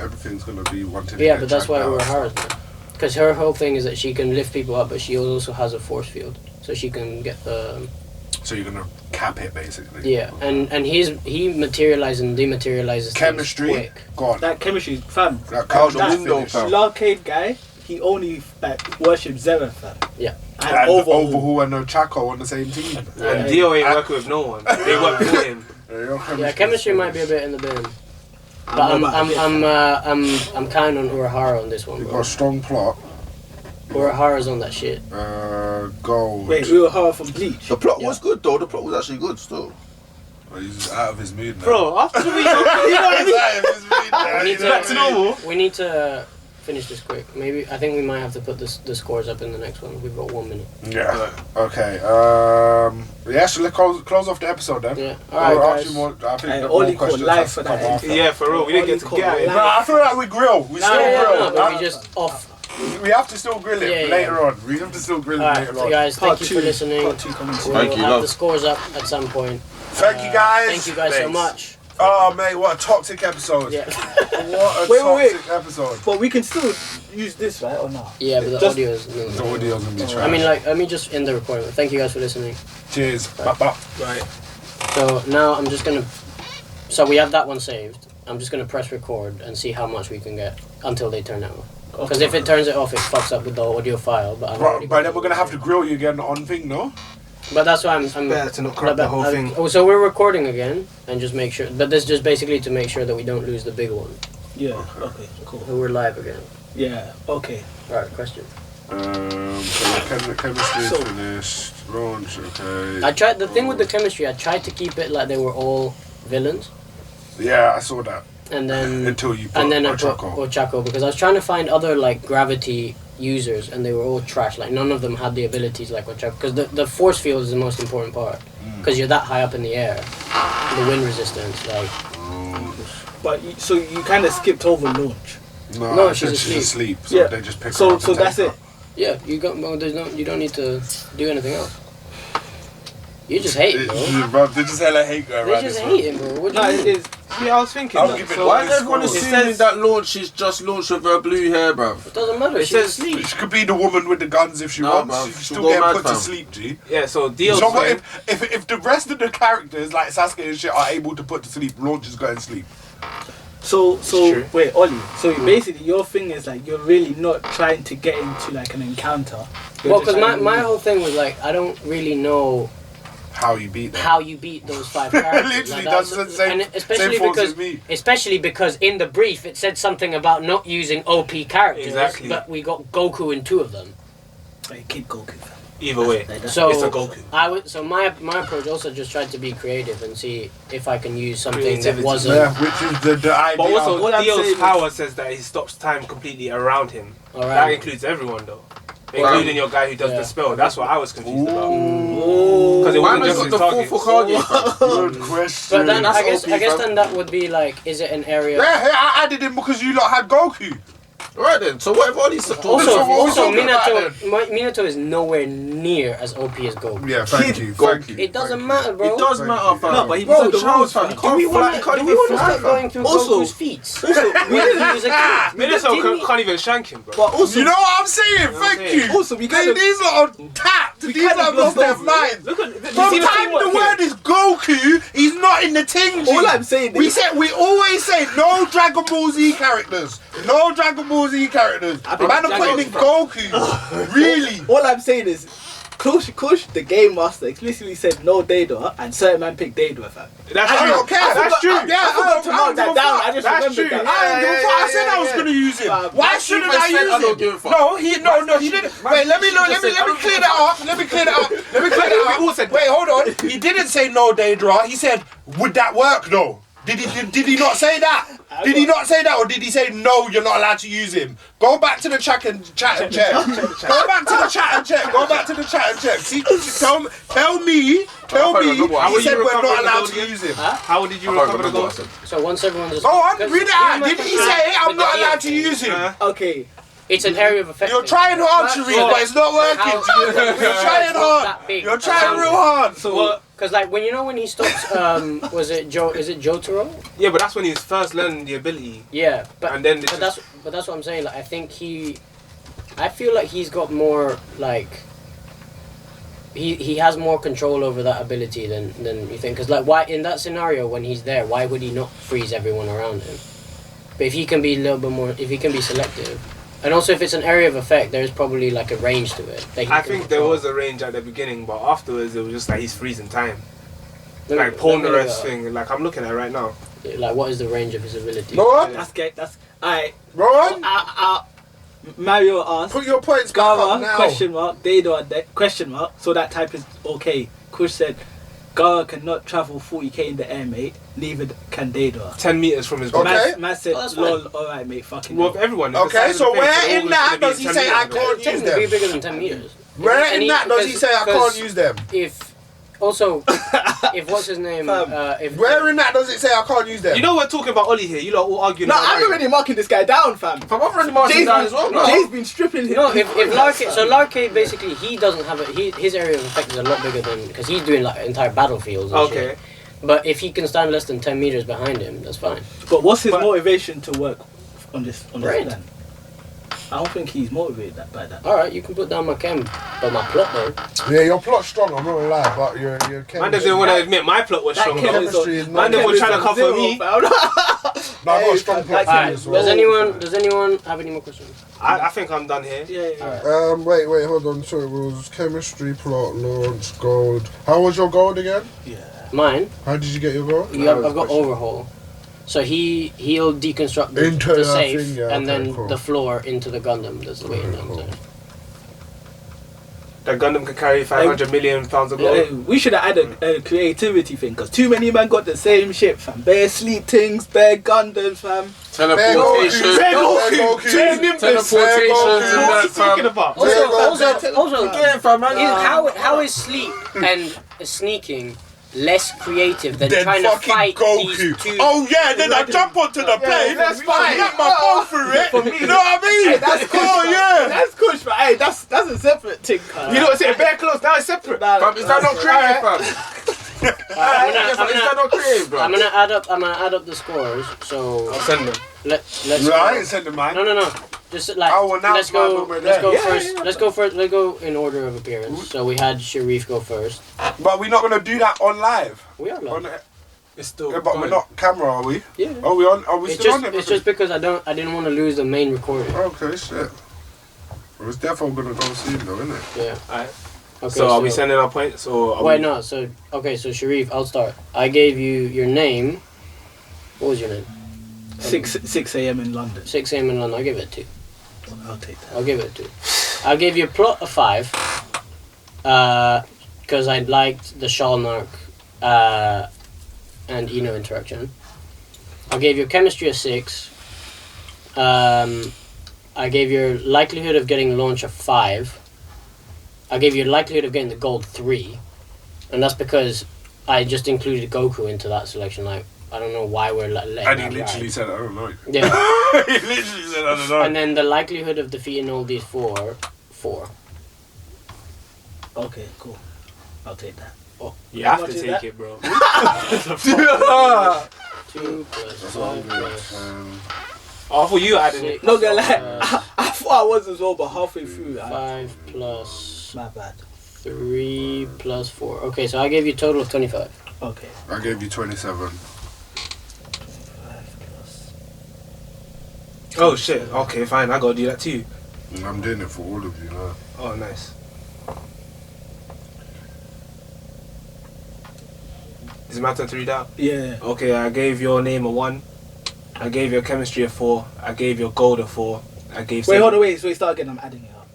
Everything's gonna be wanted. Yeah, but that's why Urahara's there. Because her whole thing is that she can lift people up, but she also has a force field, so she can get the. So you're gonna cap it basically. Yeah, and he materializes and dematerializes chemistry. Quick. God. That chemistry, fam. That Larcade guy, he only worships Zeren, fam. Yeah. And Overhaul and Chaco on the same team. And Dio ain't working with no one. They work for him. Yeah, chemistry might be a bit in the bin. But I'm kind on Urahara on this one. You've got a strong plot. Urahara's on that shit. Gold. Wait, Urahara from Bleach. The plot was good though. The plot was actually good still. Well, he's out of his mood now. Bro, after we back to normal. We need to finish this quick. I think we might have to put the scores up in the next one. We've got 1 minute. Yeah. Okay. Yeah. So let's close off the episode then. Yeah. Alright, guys. I think Ollie caught live for that. Yeah, for real. We didn't get to get it. No, I feel like we grill. We still grill. But we just off We have to still grill him later on. We have to still grill him later so on. guys, thank you for listening. Part 2 coming soon. Thank you, We'll have love. the scores up at some point. Thank you guys. Thank you guys so much. Oh mate, what a toxic episode. Yeah. What a Wait. toxic episode. But we can still use this, right, or not? Yeah, but the Just- audio is... The audio's gonna be trash. I mean, like, let me just end the recording. Thank you guys for listening. Cheers. Bye. Right. So now I'm just gonna... So we have that one saved. I'm just gonna press record and see how much we can get until they turn it off. Because if it turns it off, it fucks up with the audio file. But But then we're gonna have to grill you again on thing, no? But that's why I'm Better to not corrupt the whole thing. Oh, so we're recording again and just make sure. But this is just basically to make sure that we don't lose the big one. Yeah, okay, cool. So we're live again. Yeah, okay. All right, question. So the chemistry is finished. Launch, okay. I tried the thing with the chemistry. I tried to keep it like they were all villains, Yeah, I saw that. and then Until you put and then I put Ochako. Ochako because I was trying to find other like gravity users, and they were all trash. Like none of them had the abilities like Ochako. Because the force field is the most important part. Because you're that high up in the air, the wind resistance, like. But so you kind of skipped over launch. No, I she's said she's asleep. So Yeah. they just pick her So up and that's take it. her. Yeah, you got. Well, there's no. You don't need to do anything else. You just hate it, bro. They just hella hate her. They just hate it, bro. What do No, you it mean? is. Yeah, I was thinking. I'll that. give it So Why one is everyone score. assuming that launch is just launched with her blue hair, bruv? It doesn't matter. It She's says- asleep. She could be the woman with the guns if she No, wants. bruv. She's She'll still go getting mad, put to fam. sleep, G. Yeah, so Dio's So what saying- if the rest of the characters like Sasuke and shit are able to put to sleep, Launch is going to sleep. So true. wait, Ollie. So basically, your thing is like you're really not trying to get into like an encounter. You're Well, just because trying to- my whole thing was like, I don't really know How you beat them? how you beat those 5 characters. Literally, Like, that's the same- and especially same thoughts because as me. especially because in the brief it said something about not using OP characters, Exactly. but we got Goku in 2 of them. Like, Kid Goku. Either way, So it's a Goku. So my approach also just tried to be creative and see if I can use something Creativity. that wasn't. Yeah, which is the idea. But also, What I'm saying Dio's is- power says that he stops time completely around him. All That right. includes everyone, though. Including your guy who does Yeah. the spell. That's what I was confused about. Oh, Because it Why wasn't has just got his the target. full for Kage? Good question. But then That's I guess OP, then that would be like, is it an area? Yeah, I added him because you lot had Goku. Right then, so whatever all these Also, what we're also talking about Minato is nowhere near as OP as Goku. Yeah, thank you. Thank you. It doesn't matter, bro. It does matter, fam. No, but he Bro, was a the child, rules, fam. fam. You Do can't we fly, want you to can't start even fly, going fam. through Also- Goku's feet? when he was a kid. Minato Didn't we- can't even shank him, bro. but also, You know what I'm saying? Thank saying. you. Also, we kind of- These lot are tapped. These kind of lot have lost glossed their over minds. Look at From you see time the word is Goku, he's not in the ting. G. All I'm saying is- we always say no Dragon Ball Z characters. No Dragon Ball Z characters. been Man, I'm Dragon putting in Goku. Really? all I'm saying is, Kush, the game master, explicitly said no Deidara, and certain man picked Deidara, fam. That's I true. don't care. That's true. Yeah, I forgot to mark that down. I just That's remembered true. that. I don't give a fuck. I said I was yeah. gonna use him. Fam, Why man, shouldn't even I said use I don't him? give a fuck. No, he didn't. Wait, let me clear that up. Let me clear that up. Let me clear that up. We all said- Wait, hold on. He didn't say no, Daedra. He said, would that work though? Did he not say that? Did he not say that, or did he say no? You're not allowed to use him. Go back to the chat and check. Go back to the chat and check. Go back to the chat and check. See, tell me. How He will said you we're recover not the allowed gold to again? use him. How did you I can't recover the remember what I gold? said. So once everyone just. Go on, because read it you know out. my Did he question say I'm with the not deal allowed to thing? use him? Okay, It's an area of effect. You're trying hard to read, but it's not working. You're trying hard. You're trying real hard. so What? Because like when he stops, was it Is it Jotaro? Yeah, but that's when he's first learning the ability. Yeah, but And then it's that's what I'm saying. Like I think I feel like he's got more like. He has more control over that ability than you think. Because like why in that scenario when he's there, why would he not freeze everyone around him? But if he can be a little bit more, if he can be selective, and also if it's an area of effect, there's probably like a range to it. That he I can think there control. was a range at the beginning, but afterwards it was just like he's freezing time. Let me- Like Ponderous let me, thing. Like I'm looking at it right now. Like what is the range of his ability? Go on. that's good. That's alright. Go on. Mario asked. Put your points back up Gara, now. question mark, Deidara, question mark, so that type is okay. Kush said, Gara cannot travel 40k in the air, mate, neither can Deidara. 10 meters from his Okay. body. Man said, Oh, that's fine. lol, alright, mate, fucking Well, hell. everyone. Okay, so where in that does he say I can't use Technically them? bigger than 10 meters. Where And in that does he say I because can't use them? If Also, if what's his name? If Where in that does it say I can't use them? You know we're talking about Ollie here. You lot all arguing. No, about I'm already marking this guy down, fam. I'm already marking Jay's down been- as well. no, Jay's been stripping him. No, if Larcade, so Larcade basically he doesn't have his area of effect is a lot bigger than because he's doing like entire battlefields. And Okay. shit. But if he can stand less than 10 meters behind him, that's fine. But what's his motivation to work on this Right. plan? I don't think he's motivated by that. All right, you can put down my chem, but my plot though. Yeah, your plot's strong, I'm not gonna lie, but your Man chemistry... doesn't want to admit my plot was That strong. Ken though. is chemistry on- is Man, not... they were trying to cover Zero, me. fam. No, I've got a strong plot Like, as well. Does anyone have any more questions? I think I'm done here. Yeah. Wait, hold on. So it was chemistry, plot, launch, gold. How was your gold again? Mine. How did you get your gold? I've got overhaul. So he'll deconstruct Into the the safe thing, yeah, and okay, then cool. the floor into the Gundam. That's the way it Cool. goes. That Gundam could carry 500 million pounds of gold. We should have added a creativity thing, because too many men got the same shit, fam. Bare sleep things, bare Gundams, fam. Teleportation. Teleportation. What are you talking about? Also, how is sleep and sneaking less creative than trying to fight these two? Oh yeah, then I jump onto the plane. that's fine. Let my phone through it. You know what I mean? Hey, that's Kush, Oh man. yeah. That's Kush, but hey, that's a separate thing, cuz. You know what's it? Bare clothes. Now it's separate. Fam, is that not creative, fam? Is that not creative, bro? I'm gonna add up the scores. So I'll send them. let's. No, I ain't sending mine. No. Just like I will announce let's go. mine when we're Let's there. go Yeah, first. yeah, Let's go first. Let's go in order of appearance. So we had Sharif go first. But we're not gonna do that on live. We are On live. the- It's still. yeah, but we're not camera, are we? Yeah. Are we on? Are we It's still just on it? it's just because I didn't want to lose the main recording. Okay, shit. Well, it's definitely gonna go soon, though, isn't it? Yeah. Alright. Okay. So are we sending our points or? Are Wait, we... no. So okay. So Sharif, I'll start. I gave you your name. What was your name? 6 a.m. in London. 6 a.m. in London. I'll give it a 2. I'll take that. I'll give it a 2. I'll give you a plot a 5. Because I liked the Shalnark and Eno interaction. I gave your chemistry a 6. I gave your likelihood of getting launch a 5. I gave you a likelihood of getting the gold 3. And that's because I just included Goku into that selection. Like, I don't know why we're letting And that he literally ride. said, I don't know. Yeah. He literally said, I don't know. And then the likelihood of defeating all these 4. Okay, cool. I'll take that. You How have much to is take that? it, bro. 2 plus 5 plus... Oh, I thought you added it. Not gonna lie, I thought I was as well, but halfway through, 5 plus my bad. 3 plus 4. Okay, so I gave you a total of 25. Okay. I gave you 27. Oh shit. Okay, fine. I gotta do that too. And I'm doing it for all of you now. Oh, nice. Is it my turn to read out? Yeah. Okay, I gave your name a 1. I gave your chemistry a 4. I gave your gold a 4. I gave. Wait, hold on, wait. So start again. I'm adding it up.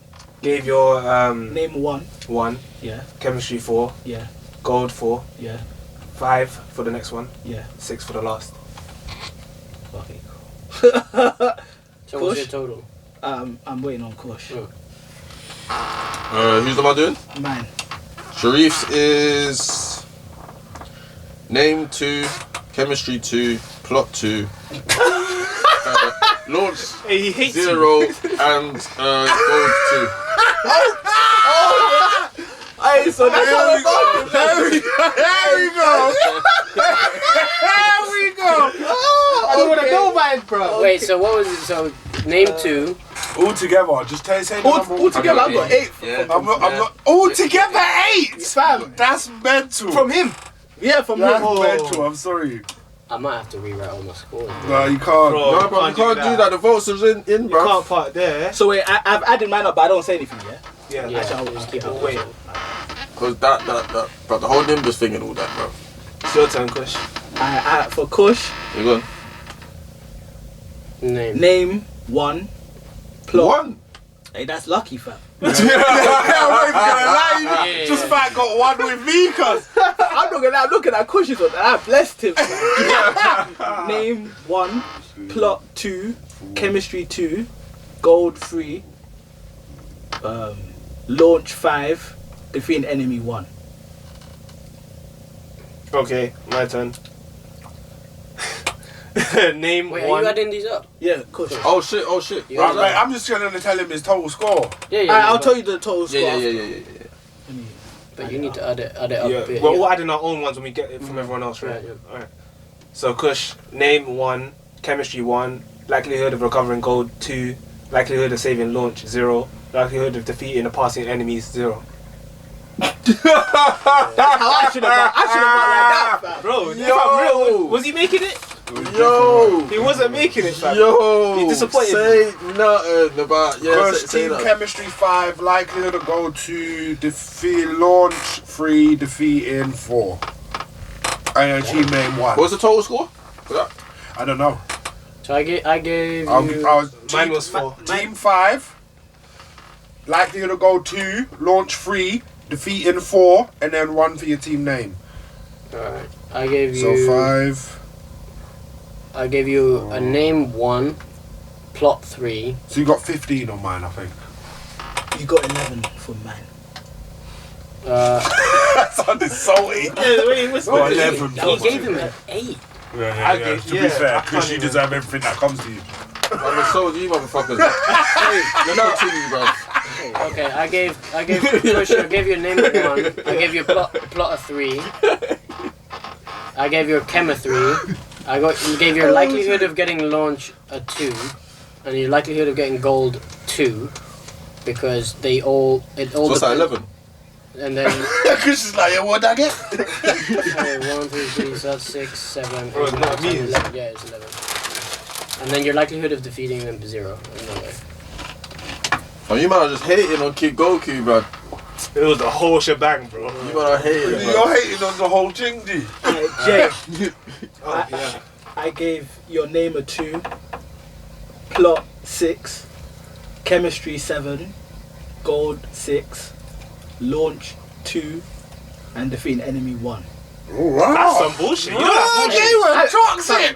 Gave your Name 1. 1. Yeah. Chemistry 4. Yeah. Gold 4. Yeah. 5 for the next one. Yeah. 6 for the last. Okay, cool. So what's Kush? your total? I'm waiting on Kush. Who's the one doing? Mine. Sharif's is name 2, chemistry 2, plot 2, launch Hey, he hates 0, and gold 2. Hey, so that's how we go. There we go. I don't want to know mine, bro. Wait, so what was it? So name 2. All together, just say the number. All together, I've got 8. Yeah. I'm not. All together, 8. Fam. That's mental. From him. Yeah, from That's him. mental. I'm sorry. I might have to rewrite all my scores. No, you can't. Bro. No, bro, you can't do that. The votes is in, You bro. can't part there. So wait, I've added mine up, but I don't say anything, yeah? Yeah. Yeah, Actually, I'll just keep it. Wait. Because but the whole Nimbus thing and all that, bro. It's your turn, Kush. For Kush, You gone? Name. 1. Plot. 1. Hey, that's lucky, fam. I ain't gonna lie. Yeah. Just fact got 1 with me, cuz. I'm not gonna lie, I'm looking at Kush's one, and I blessed him, fam. Name 1. Plot 2. Chemistry 2. Gold 3. Launch 5. Defeat enemy 1. Okay, my turn. Name Wait, one. are you adding these up? Yeah, Kush. Oh shit. Yeah. Right, mate, I'm just going to tell him his total score. Yeah. I'll but- tell you the total score. Yeah. But you need to add it up a Yeah, bit. we're all adding our own ones when we get it from everyone else, right? Right, yeah. Alright. So, Kush, name 1, chemistry 1, likelihood of recovering gold 2, likelihood of saving launch 0, likelihood of defeating or passing enemies 0. That's how I should have got like that, fam. Bro, if Yo. I'm real, was he making it? Yo. He wasn't making it, fam. Yo. You disappointed Say nothing about First say team that. chemistry 5, likelihood of goal 2, defeat launch 3, defeating 4. And team name 1. What's the total score for that? I don't know. So I gave I you. was Mine team, was 4. team 5, likelihood of goal 2, launch 3, defeating 4, and then 1 for your team name. Alright. I gave So you. 5. I gave you a name 1, plot 3. So you got 15 on mine, I think. You got 11 for mine. That sounded salty. Got 11. He gave him an 8. Yeah. To be fair, because you deserve everything that comes to you. I'm so you motherfuckers. Hey, let's continue, bro. Okay, I gave you a name of 1. I gave you a plot of 3. I gave you a chem of 3. Gave your likelihood of getting launch a 2, and your likelihood of getting gold 2, because it all. So what's that, 11? And then Chris is like, yeah, what'd I get? 1, 2, 3, so that's 6, 7, 8, Bro, it's 9, not 10, me. 11. Yeah, it's 11. And then your likelihood of defeating them is 0. No way. Oh, you might have just hating on Kid Goku, bro. It was the whole shebang, bro. You might have hated, bro. You're hating on the whole thing, D. Jay, Oh, yeah. I gave your name a 2, plot 6, chemistry 7, gold 6, launch 2, and defeat enemy 1. That's some bullshit. You know that bullshit. They were toxic.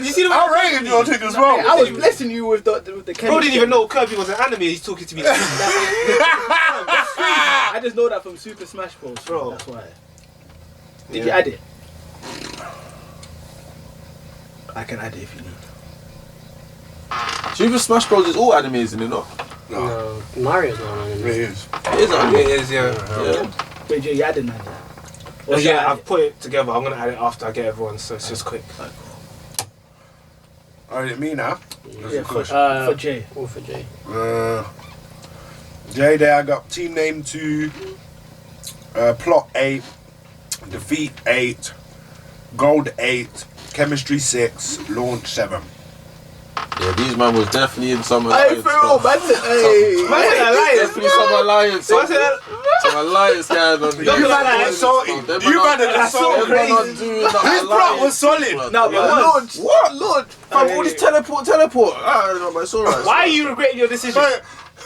You see the way I rated your thing as well. I was blessing you with the chemistry. Bro didn't even know Kirby was an anime. He's talking to me. I just know that from Super Smash Bros. Bro. That's why. Did you add it? I can add it if you need. Super Smash Bros is all animes, isn't it not? No, Mario's not on It it. is. It is anime. It is, yeah. Wait, Jay, you added that? Oh, yeah, I've put it together. I'm gonna add it after I get everyone, so it's just quick. Alright, me now. Yeah, Kush. for Jay. All for Jay. Jay there, I got team name 2, plot 8, defeat 8, gold 8, chemistry 6, launch 7. Yeah, these man was definitely in some Hey, alliance. for real, man. Hey. Definitely some alliance. Some alliance going on. You man are insulting. You man are insulting. His plot was solid. No, but launch. What? Lord. Fam, all this teleport. I don't know, but it's alright. Why are you regretting your decision?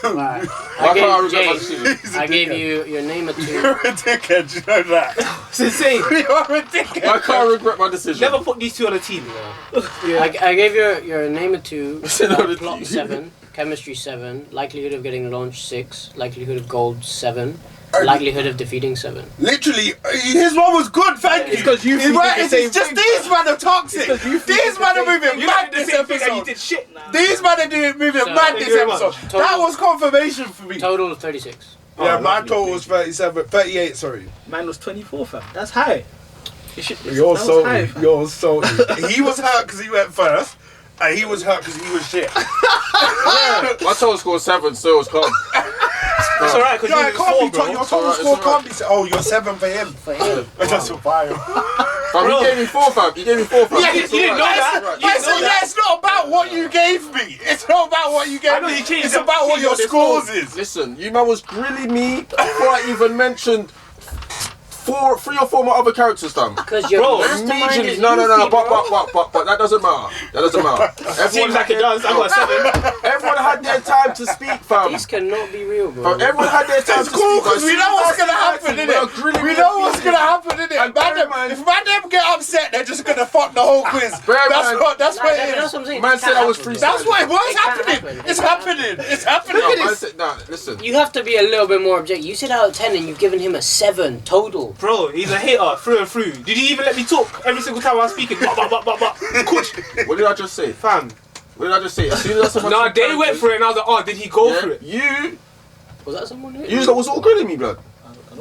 Right. Why can't I I regret my gave decision? He's a I gave dickhead. you your name of 2. You're a dickhead, you know that. It's insane. You're a dickhead. Why can't I regret my decision? Never put these two on a team. I gave your name of 2, Said on the plot team. 7, chemistry 7, likelihood of getting launch 6, likelihood of gold 7, likelihood of defeating 7. Literally, his one was good, thank you. It's 'cause you think the It's same just thing, these man are toxic. It's 'cause you think These the man are same moving You mad did the this same thing and you episode. did shit. These man are moving So- mad Thank this you very much. episode. Total- That was confirmation for me. Total 36. Yeah, Oh, my lovely, total was 38, sorry. Mine was 24, fam. That's high. You're that was salty. high, fam. You're salty. He was hurt because he went first, and he was hurt because he was shit. My total score was 7, so it was calm. It's alright, because No, you it did can't 4, be bro. your total It's score alright. can't be. Oh, you're 7 for him. For him. That's a fire. Fam, he gave me 4, fam. He gave me 4, fam. Yeah, you It's didn't know alright. that. It's alright. You I didn't know said, that. yeah, it's not about what you gave me. It's not about what you I gave know me. you changed It's it. about what your Changed it. scores is. Listen, you man was grilling me before I even mentioned 3 or 4 more other characters, fam. Because your Bro, mastermind Immediately, is no, Luffy, bro. but that doesn't matter. That doesn't matter. Seems like it does. I got a 7. Everyone had their time to speak, fam. These cannot be real, bro. Fam, everyone had their time It's to cool speak. because we know what's gonna happen, innit? We know what's gonna happen, innit? And bear in mind- If man them get upset, they're just gonna fuck the whole quiz. Bear in That's mind- what That's it is. what I'm saying. Man It said can't I was happen, freestyling. bro. That's what's It can't happening. happen. It's It can't happening. It's happening. No, man said, nah, listen. You have to be a little bit more objective. You said out of 10 and you've given him a 7 total. Bro, he's a hater through and through. Did he even let me talk every single time I was speaking? Kush. What did I just say? Fam. What did I just say? As soon as I said my No, two they characters, went for it and I was like, oh, did he go for it? Was that someone who? You was all grilling me, blood.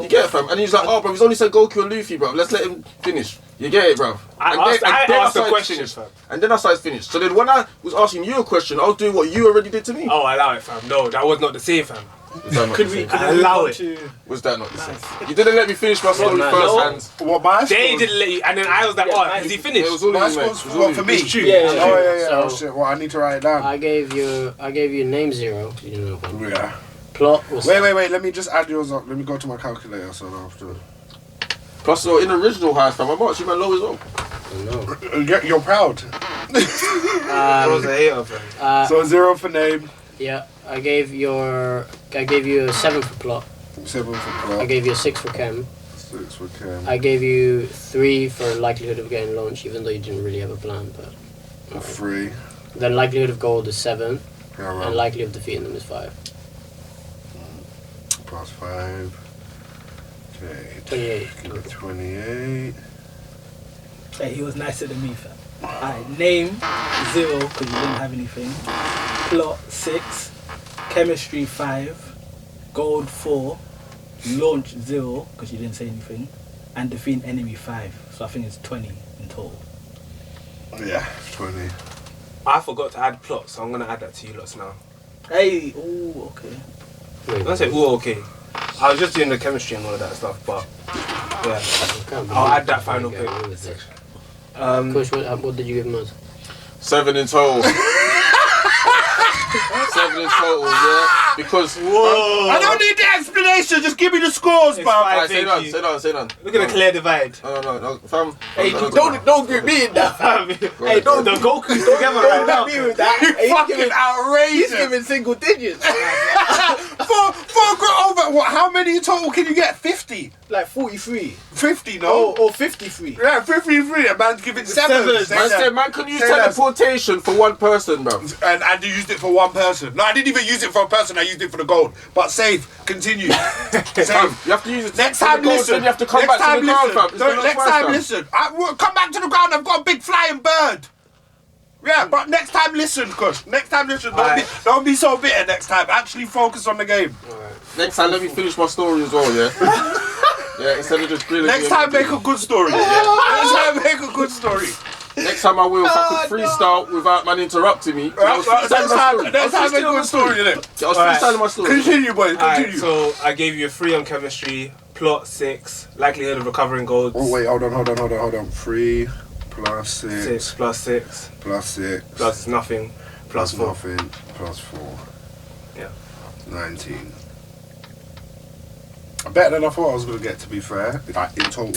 You get it, fam? And he's like, oh, bro, he's only said Goku and Luffy, bro. Let's let him finish. You get it, bro? I asked the question, fam. And then I started finished. So then when I was asking you a question, I was doing what you already did to me. Oh, allow it, fam. No, that was not the same, fam. Could we allow it? Was that not the same? You didn't let me finish my story first, hands. What, my story? They didn't let you, and then I was like, oh, has he finished? It was all My you, mate. score's what, for me? It's true. Yeah. Oh shit. Well, I need to write it down. I gave you name 0. You didn't know one. Yeah. Plot was. Wait. Let me just add yours up. Let me go to my calculator so I don't have to. Plus, so in the original Heist, fam, I marked you man low as well. Oh, no. You're proud. I was a hater, fam. So 0 for name. Yeah, I gave you a 7 for plot. 7 for I plot. gave you a 6 for chem. 6 for chem. I gave you 3 for likelihood of getting launched, even though you didn't really have a plan. But 3. then likelihood of gold is 7, Yeah, and well, likelihood of defeating them is 5. plus 5. Okay. 28. Give it 28. Hey, he was nicer than me, fam. Alright, name 0 because you didn't have anything. Plot 6. Chemistry 5. Gold 4. Launch 0 because you didn't say anything. And defeat enemy 5. So I think it's 20 in total. Yeah, 20. I forgot to add plot, so I'm gonna add that to you lots now. Hey, ooh, okay. I'm gonna say, ooh, okay. I was just doing the chemistry and all of that stuff, but yeah, I'll add that final pick. Kush, what did you give him as? 7 in total. 7 in total, yeah. Because I don't need the explanation. Just give me the scores, It's bro. fine. Alright, say Thank none, you. say none. Look at the clear divide. No, fam. Hey, no, don't get me in that, fam. Hey, don't The Goku's together right now. get me with that. Hey, he's Fucking giving outrageous. single digits. Over what? How many in total can you get? 50. Like 43. 50, no. Or 53. Yeah, 53. A man's giving 7. Say Man that. said, man can use Say that. teleportation for one person, bro. And you used it for one person. No, I didn't even use it for a person. I used it for the gold. But safe. Continue. Safe. You have to use it Next for time, the gold, listen. then you have to come Next back to time, the ground, listen. fam. It's gonna Next look time, worse, listen. I will come back to the ground. I've got a big flying bird. Yeah, but next time, listen, Kush. Next time, listen. Don't be so bitter next time. Actually focus on the game. Next time, let me finish my story as well, yeah? Yeah, instead of just grilling Next me time, every make day. a good story. Next time, make a good story. Next time I will, if I could freestyle without man interrupting me. I was Next freestyling my story. time, make a good story, innit? I was freestyling my story. Continue, boys. Alright, Continue. so I gave you a 3 on chemistry, plot 6, likelihood of recovering gold. Oh, wait, hold on. 3 plus 6 6 plus 6 plus 6 plus nothing plus 4. nothing plus 4. Yeah. 19. Better than I thought I was going to get, to be fair. Like, in total.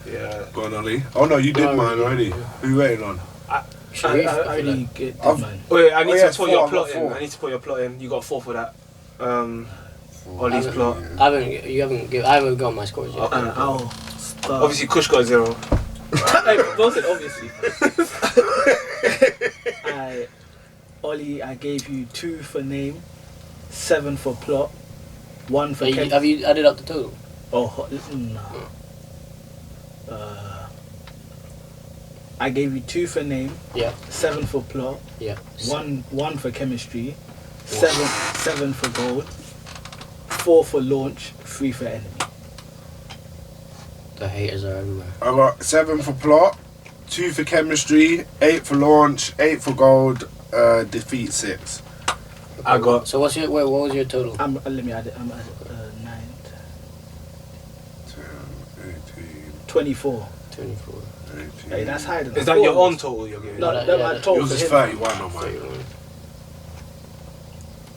Yeah. Go on, Ollie. Oh, no, you did mine already. Who you waiting on? I only get I've- mine. Wait, I need yeah, to put 4, your I've plot got in. 4. I need to put your plot in. You got 4 for that. Ollie's plot. I haven't got my scores yet. I'll start. Obviously, Kush got 0. Hey, both said obviously. Ollie, I gave you 2 for name, 7 for plot, 1 for chem. Have you added up the total? Oh, no. I gave you 2 for name, Yeah. 7 for plot, Yeah. 1 for chemistry, 7 for gold, 4 for launch, 3 for enemy. The haters are everywhere. I got 7 for plot, 2 for chemistry, 8 for launch, 8 for gold, defeat 6. I got. So what was your total? Let me add it. I'm at 9, 10, 18, 24. 24. 18. Hey, that's higher than Is I that your thought. own total you're giving? No, Yeah, that yeah, my that- total Yours for is him. 31 on mine. 31.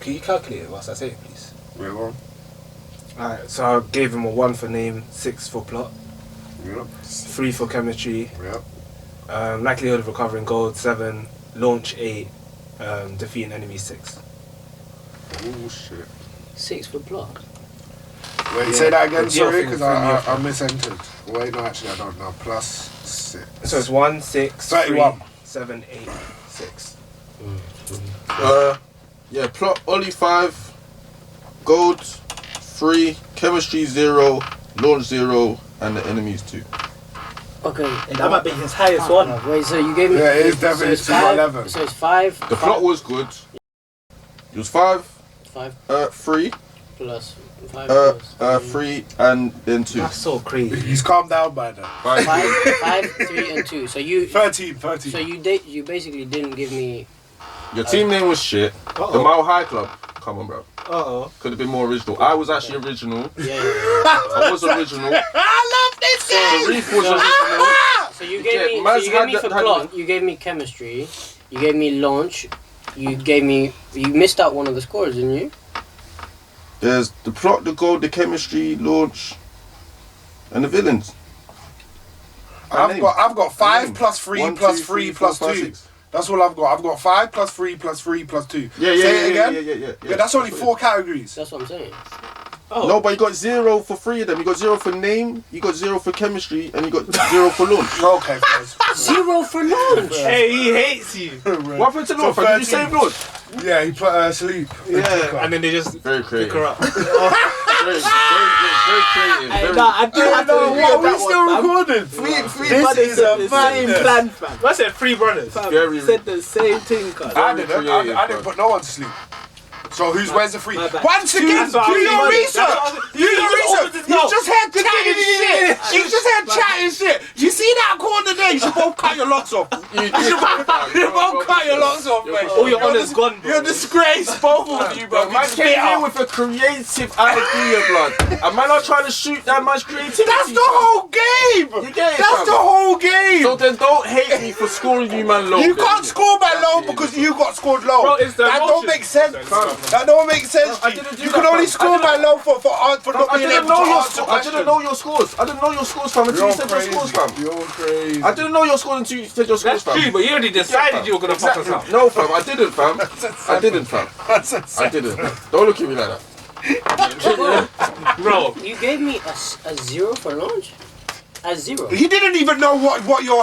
Can you calculate it whilst I say it, please? Wait, one. Alright, so I gave him a 1 for name, 6 for plot, Yep. 3 for chemistry, Yep. likelihood of recovering gold 7, launch 8, defeating enemy 6. Oh, shit. 6 for plot. Wait, Yeah, say that again, the deal sorry, thing because threw me I off. misentered. Wait, no, actually, I don't know. Plus 6. So it's 1, 6, 31. 3, 7, 8, 6. Yeah, plot Ollie 5, gold 3, chemistry 0, launch 0, and the enemies 2. Okay. That might be his highest one. Wait, so you gave me... Yeah, it is definitely so it's 11. So it's 5... The plot was good. It was 5, 3, plus 5 3, and then 2. That's so crazy. He's calmed down by now. 5, 3, and 2. So you... 13. So you basically didn't give me... Your team name was shit. The Mile High Club. Come on, bro. Could have been more original. I was actually original. Yeah. I was original. I love this game! The Reef was original. So you gave me for plot, you gave me chemistry, you gave me launch, you missed out one of the scores, didn't you? There's the plot, the goal, the chemistry, launch, and the villains. I've got 5 plus 3 1, plus 2, 3 3, plus 4, 5, 2. 6. That's all I've got. I've got 5 plus 3 plus 3 plus 2. Yeah, Say it again? Yeah, that's only 4 categories. That's what I'm saying. No, but you got 0 for 3 of them. You got 0 for name, you got 0 for chemistry, and you got 0 for launch. Okay, guys. 0 for launch. Hey, he hates you. What happened to launch? Did you save launch? Yeah, he put her asleep. Yeah. And then they just Very pick creative. her up. Very creative. I do have to agree What, with we that still one, recording? Three This brothers is said a the same madness. plan, fam. I said 3 brothers. Very- Said the same thing, cuz. I didn't. creative, I didn't bro. put no one to sleep. So where's the 3? my bad. Once again, That's what do I was your thinking. research. That's what I was- Do your He research. opened his You mouth. just had chatting shit. You just had chatting shit. You see that corner there? You should both cut your locks off. You both cut your locks off, mate. All your honour's gone, bro. You're a disgrace, both of you, bro. Man came in with a creative idea, blood. And man are trying to shoot that much creativity. That's the whole game. You get it, That's fam? the whole game. So then don't hate me for scoring you, man, low. You then, can't innit? score by That's low it, because innit? you got scored low. Bro, it's the that don't emotion. make sense. Fam. That don't make sense. I G. didn't do You that, can only fam. score by low for not I being didn't able know to your answer I didn't know your scores. I didn't know your scores, fam, until you said your scores, fam. You're crazy. I didn't know your scores until you said your scores, That's fam. true, but you already decided you were going to fuck us up. No, fam, I didn't, fam. I didn't, fam. I didn't. Don't look at me like that. Bro, You gave me a 0 for launch? A 0. He didn't even know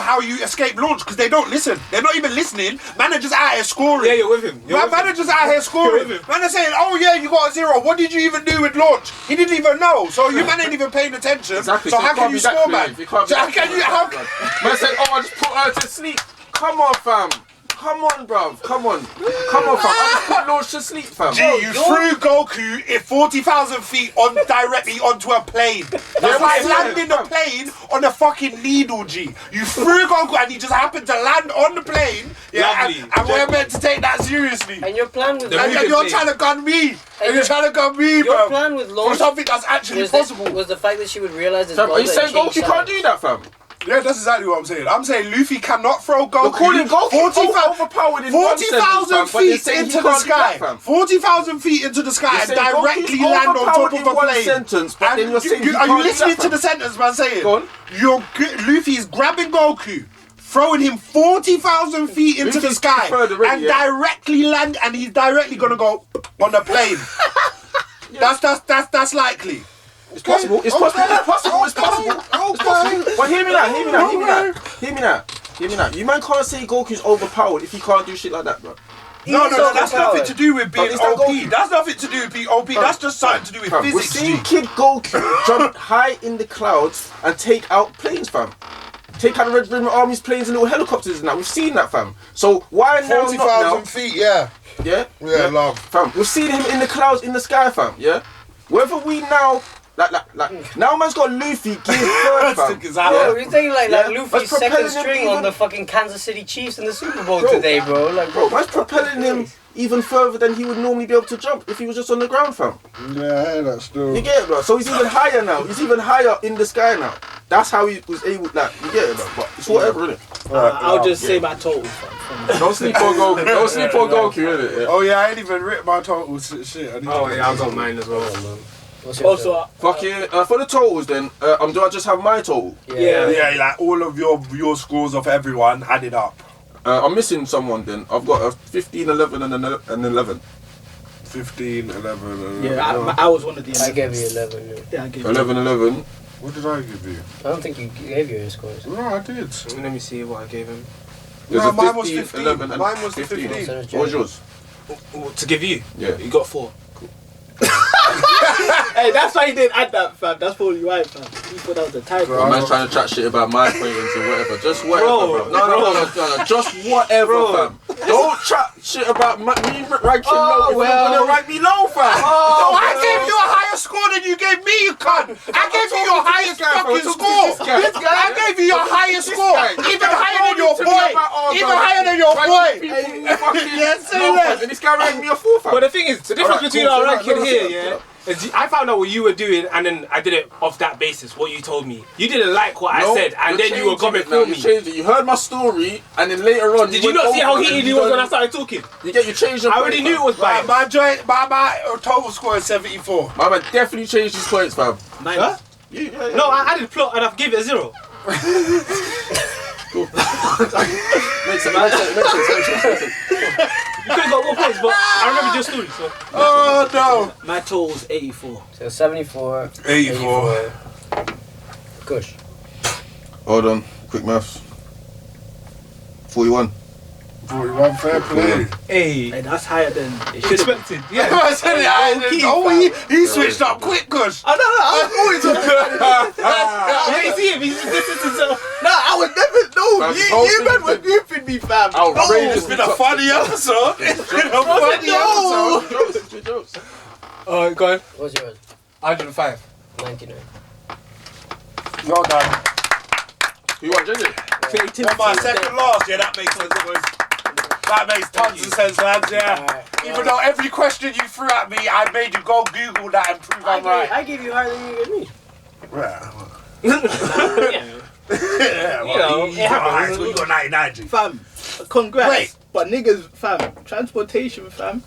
how you escape launch because they don't listen. They're not even listening. Managers out here scoring. yeah, you're with him. You're with him. Managers out here scoring. You're with him. Man are saying, oh yeah, you got a 0. What did you even do with launch? He didn't even know. So you man ain't even paying attention. Exactly. So how can't can you be that score, man? creative. You can't be So how that can you? creative, How? Man said, oh, I just put her to sleep. Come on, fam. Come on, bruv. Come on, fam. I just put launch to sleep, fam. Gee, you threw Goku at 40,000 feet directly onto a plane. That's like landing a plane on a fucking needle, G. You threw Goku and he just happened to land on the plane. Yeah, and we're meant to take that seriously. And your plan with And then you're trying to gun me. And you're trying to gun me, your bro. plan with For launch something that's actually was possible. was the fact that she would realize that. Fam, are you saying Goku can't do that, fam? Yeah, that's exactly what I'm saying. I'm saying Luffy cannot throw Goku. You're calling Goku overpowered in 40,000 feet into the sky. 40,000 feet into the sky and directly land on top of a plane. Sentence, but then you're saying Are you listening to the sentence, man? Saying Go on. Luffy is grabbing Goku, throwing him 40,000 feet into the Luffy's sky, preferred already, and yeah. directly land, and he's directly gonna go on the plane. That's likely. It's possible. It's possible. It's possible. It's possible. It's possible. But hear me now. You man can't say Goku's overpowered if he can't do shit like that, bro. No, that's nothing to do with being Is that OP. Goku? That's nothing to do with being OP. That's just something to do with Fam, we're physics. seeing G. Kid Goku jump high in the clouds and take out planes, fam. Take out the Red Ribbon Army's planes and little helicopters and that. We've seen that, fam. So why now not now? 40,000 feet, yeah. Yeah? Yeah, love. Fam, we've seen him in the clouds, in the sky, fam, yeah? Whether we now, now man's got Luffy geared third, fam. Oh, you're thinking like Yeah. Luffy's That's second propelling him string on even- the fucking Kansas City Chiefs in the Super Bowl Bro. today, bro. Like, Bro, man's propelling him even further than he would normally be able to jump if he was just on the ground, fam. Yeah, that's still. You get it, bro? So he's even higher now. He's even higher in the sky now. That's how he was able, you get it, bro? But it's whatever, innit? I'll just say my total, fam. Don't sleep on Goku. Don't sleep on Goku, innit? Yeah. Oh yeah, I ain't even written my total shit. I need oh to- yeah, I got mine as well. what's your Also, Fuck yeah. For the totals then, do I just have my total? Yeah. Yeah, like all of your scores of everyone added up. I'm missing someone then. I've got a 15, 11 and an 11. 15, 11. yeah, I was one of the. I gave you 11. Yeah. Yeah, I gave you 11, 11. What did I give you? I don't think you gave your scores. No, I did. Let me see what I gave him. There's No, a mine was 15, 15. 11 and Mine was 15. 15. What was yours? To give you? Yeah. You got 4. Hey, that's why he didn't add that, fam. That's probably why, fam. He thought that was the title. My man's trying to chat shit about my acquaintance or whatever. Just whatever, bro. No. Just whatever, fam. Don't chat shit about me ranking low. If you're gonna rank me low, fam. I gave you a higher score than you gave me, you cunt. I gave you your highest fucking score. I gave you your highest score. Even higher than your boy. Even higher than your boy. Yes, and this guy ranked me a 4, fam. But the thing is, the difference between our ranking here, yeah, is I found out what you were doing, and then I did it off that basis. What you told me, you didn't like what I said, and then you were coming for me. You changed it. You heard my story, and then later on, did you not see how heated he was when I started talking? You changed your I already knew it was biased. My total score is 74. My man definitely changed his points, fam. Huh? Yeah. No, I added plot and I gave it a 0. Makes sense. You could have got more points, but I remembered your story, so. Oh no. My total was 84. So 74. 84. Kush. Hold on, quick maths. 41. 41, fair play. Hey, that's higher than it should have been. Expected, yeah. He switched up quick, Kush. I was always on You didn't see him, he's distanced himself. No, I would never. No, you man were goofing me, fam. It's been a funny episode. It's been a funny episode. Jokes. Go on. What's yours? 105. 99. Well done. You want JJ? On my second last, yeah, that makes sense, boys. That makes tons of sense, lads, yeah. Even though every question you threw at me, I made you go Google that and prove I'm right. I gave you higher than you gave me. Yeah, well, you got high school, you got 99, G. Fam, congrats. Wait. But niggas, fam, transportation, fam.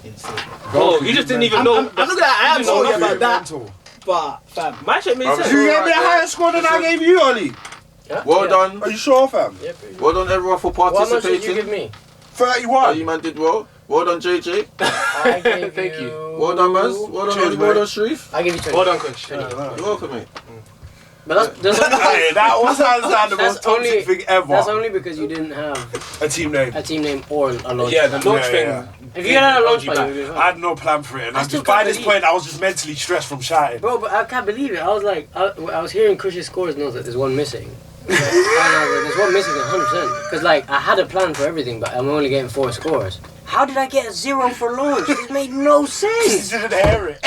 Insane. Oh, you just didn't even know. I'm not gonna I am sorry about that. Mental. But, fam, My shit made sense. You gave me a higher score than I gave you, Ollie. Well done. Are you sure, fam? Yeah, pretty Well done everyone for How much did participating. you give me? 31. You man did well. Well done JJ. I gave Thank you. Well done Maz. Well done Cheers, Ollie. Well mate. done Sharif. I gave you 20. Well done, Kush. You're welcome, mate. But that's Hey, that was hands down the That's most toxic only- thing ever. that's only because you didn't have A team name. a team name or a launch. Yeah, the plan. launch thing. Yeah. If you had a launch Held you plan, you would have I had no plan for it, and I I'm still just by can't this believe- point, I was just mentally stressed from shouting. Bro, but I can't believe it. I was like, I was hearing Kush's scores and I was like, there's one missing. And I was like, there's one missing 100%. Because like, I had a plan for everything, but I'm only getting 4 scores. How did I get a 0 for launch? This made no He sense. didn't hear it.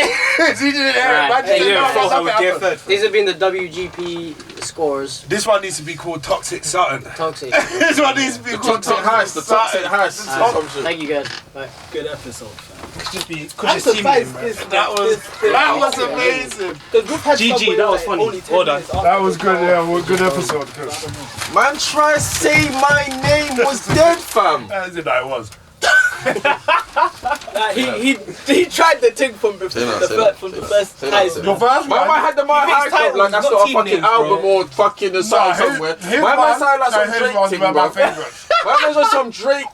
He didn't hear it. Right. Man, Hey, didn't Yeah, know throw that's her how with it gear happened. third. These have been the WGP scores. This one needs to be called Toxic Sutton. Toxic. This one needs to be The called toxic heist. The toxic Sutton. heist. Thank you guys. Bye. good episode, fam. Just be I'm Kush's team name, surprised man. That was amazing. Because we've had GG, some that where, was like, funny. only 10 Well done. minutes after That was the good, call. yeah, well, good episode. Man, try say my name was dead, fam. As in that was. He tried the thing from the Say that, first say that, Heist. say Your first My one. man had the my high club like that's not not a team fucking names, album bro. or fucking a song somewhere. His My man one, sound like some his Drake one's thing, one of my bro. favourites. My man was some Drake.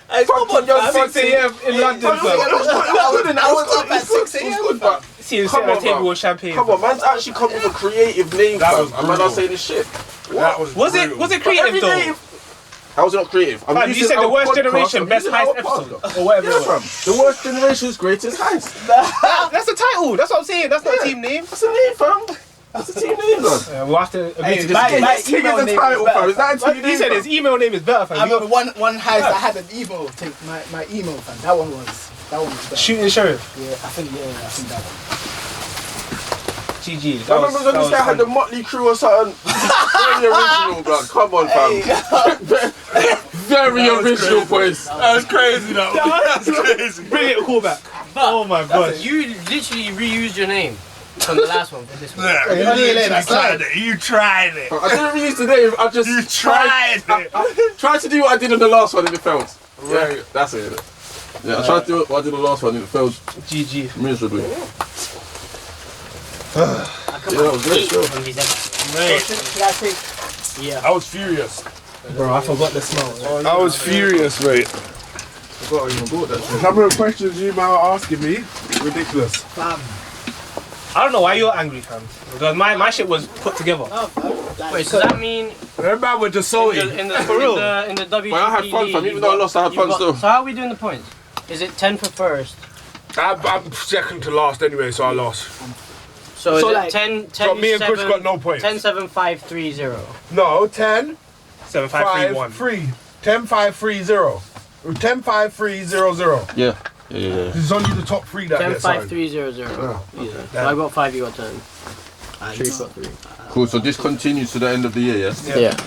Hey, come Fucking on, young fam. 6 a.m. in London, I was up at 6 a.m. But See him Come sitting at on, a table bro. with champagne. come on, man's actually come with a creative name, That fam. was And man, brutal. not saying this shit. That was Was it brutal. creative Every though? native- How was it not creative? I'm Fam, you using said the our worst podcast, generation, I'm best using our heist episode, podcast. or whatever. Yeah, it was. fam. The worst generation's greatest heist. That's the title. That's what I'm saying. That's not a team name. That's a name, fam. That's a team name, man. We'll have to agree to my- disagree. my Take email the name title, is fam. Is that a team He name, said fam? his email name is better, I fam. remember one Heist I had an email take my email, fam. That one was better. Shooting sheriff. Yeah, I think that one. GG. I remember when this guy had the Motley Crew or something. Very original, blood. Come on, fam. Very original, boys. That was crazy, though. That was crazy. Brilliant callback. Oh my gosh. You literally reused your name from the last one for this one. Yeah, you literally tried it. You tried it. I didn't reuse the name. I just You tried it. I tried to do what I did in the last one and it failed. Yeah, that's it. Yeah, I tried to do what I did in the last one and it failed GG. miserably. I come Yeah, that was great, sure. from these episodes. Mate, Yeah. I was furious. Bro, I forgot the smell. I was furious, mate. I forgot I even bought that shit. Some of the questions you might are asking me, ridiculous. Fam. I don't know why you're angry, fam. Because my shit was put together. Oh, fam. Wait, so that mean Remember with the salty. in the For real? in the WGP But I had fun, fam. league, Even though I lost, I had you've fun got- still. So how are we doing the points? Is it 10 for first? I'm second to last anyway, so I lost. So, So is like- it 10, 10, So me and Kush 7, got no points. 10, 7, 5, 3, 0. No, 10, 7, 5, 3, 1. 10, 5, 3, 0. 10, 5, 3, 0, 0. Yeah. This is only the top 3 that 10, get 5, signed. 3, 0, 0. Oh. Yeah. So I got 5, you got 10. Ah, Sure, you got 3. Cool. So this continues to the end of the year, yeah? Yeah.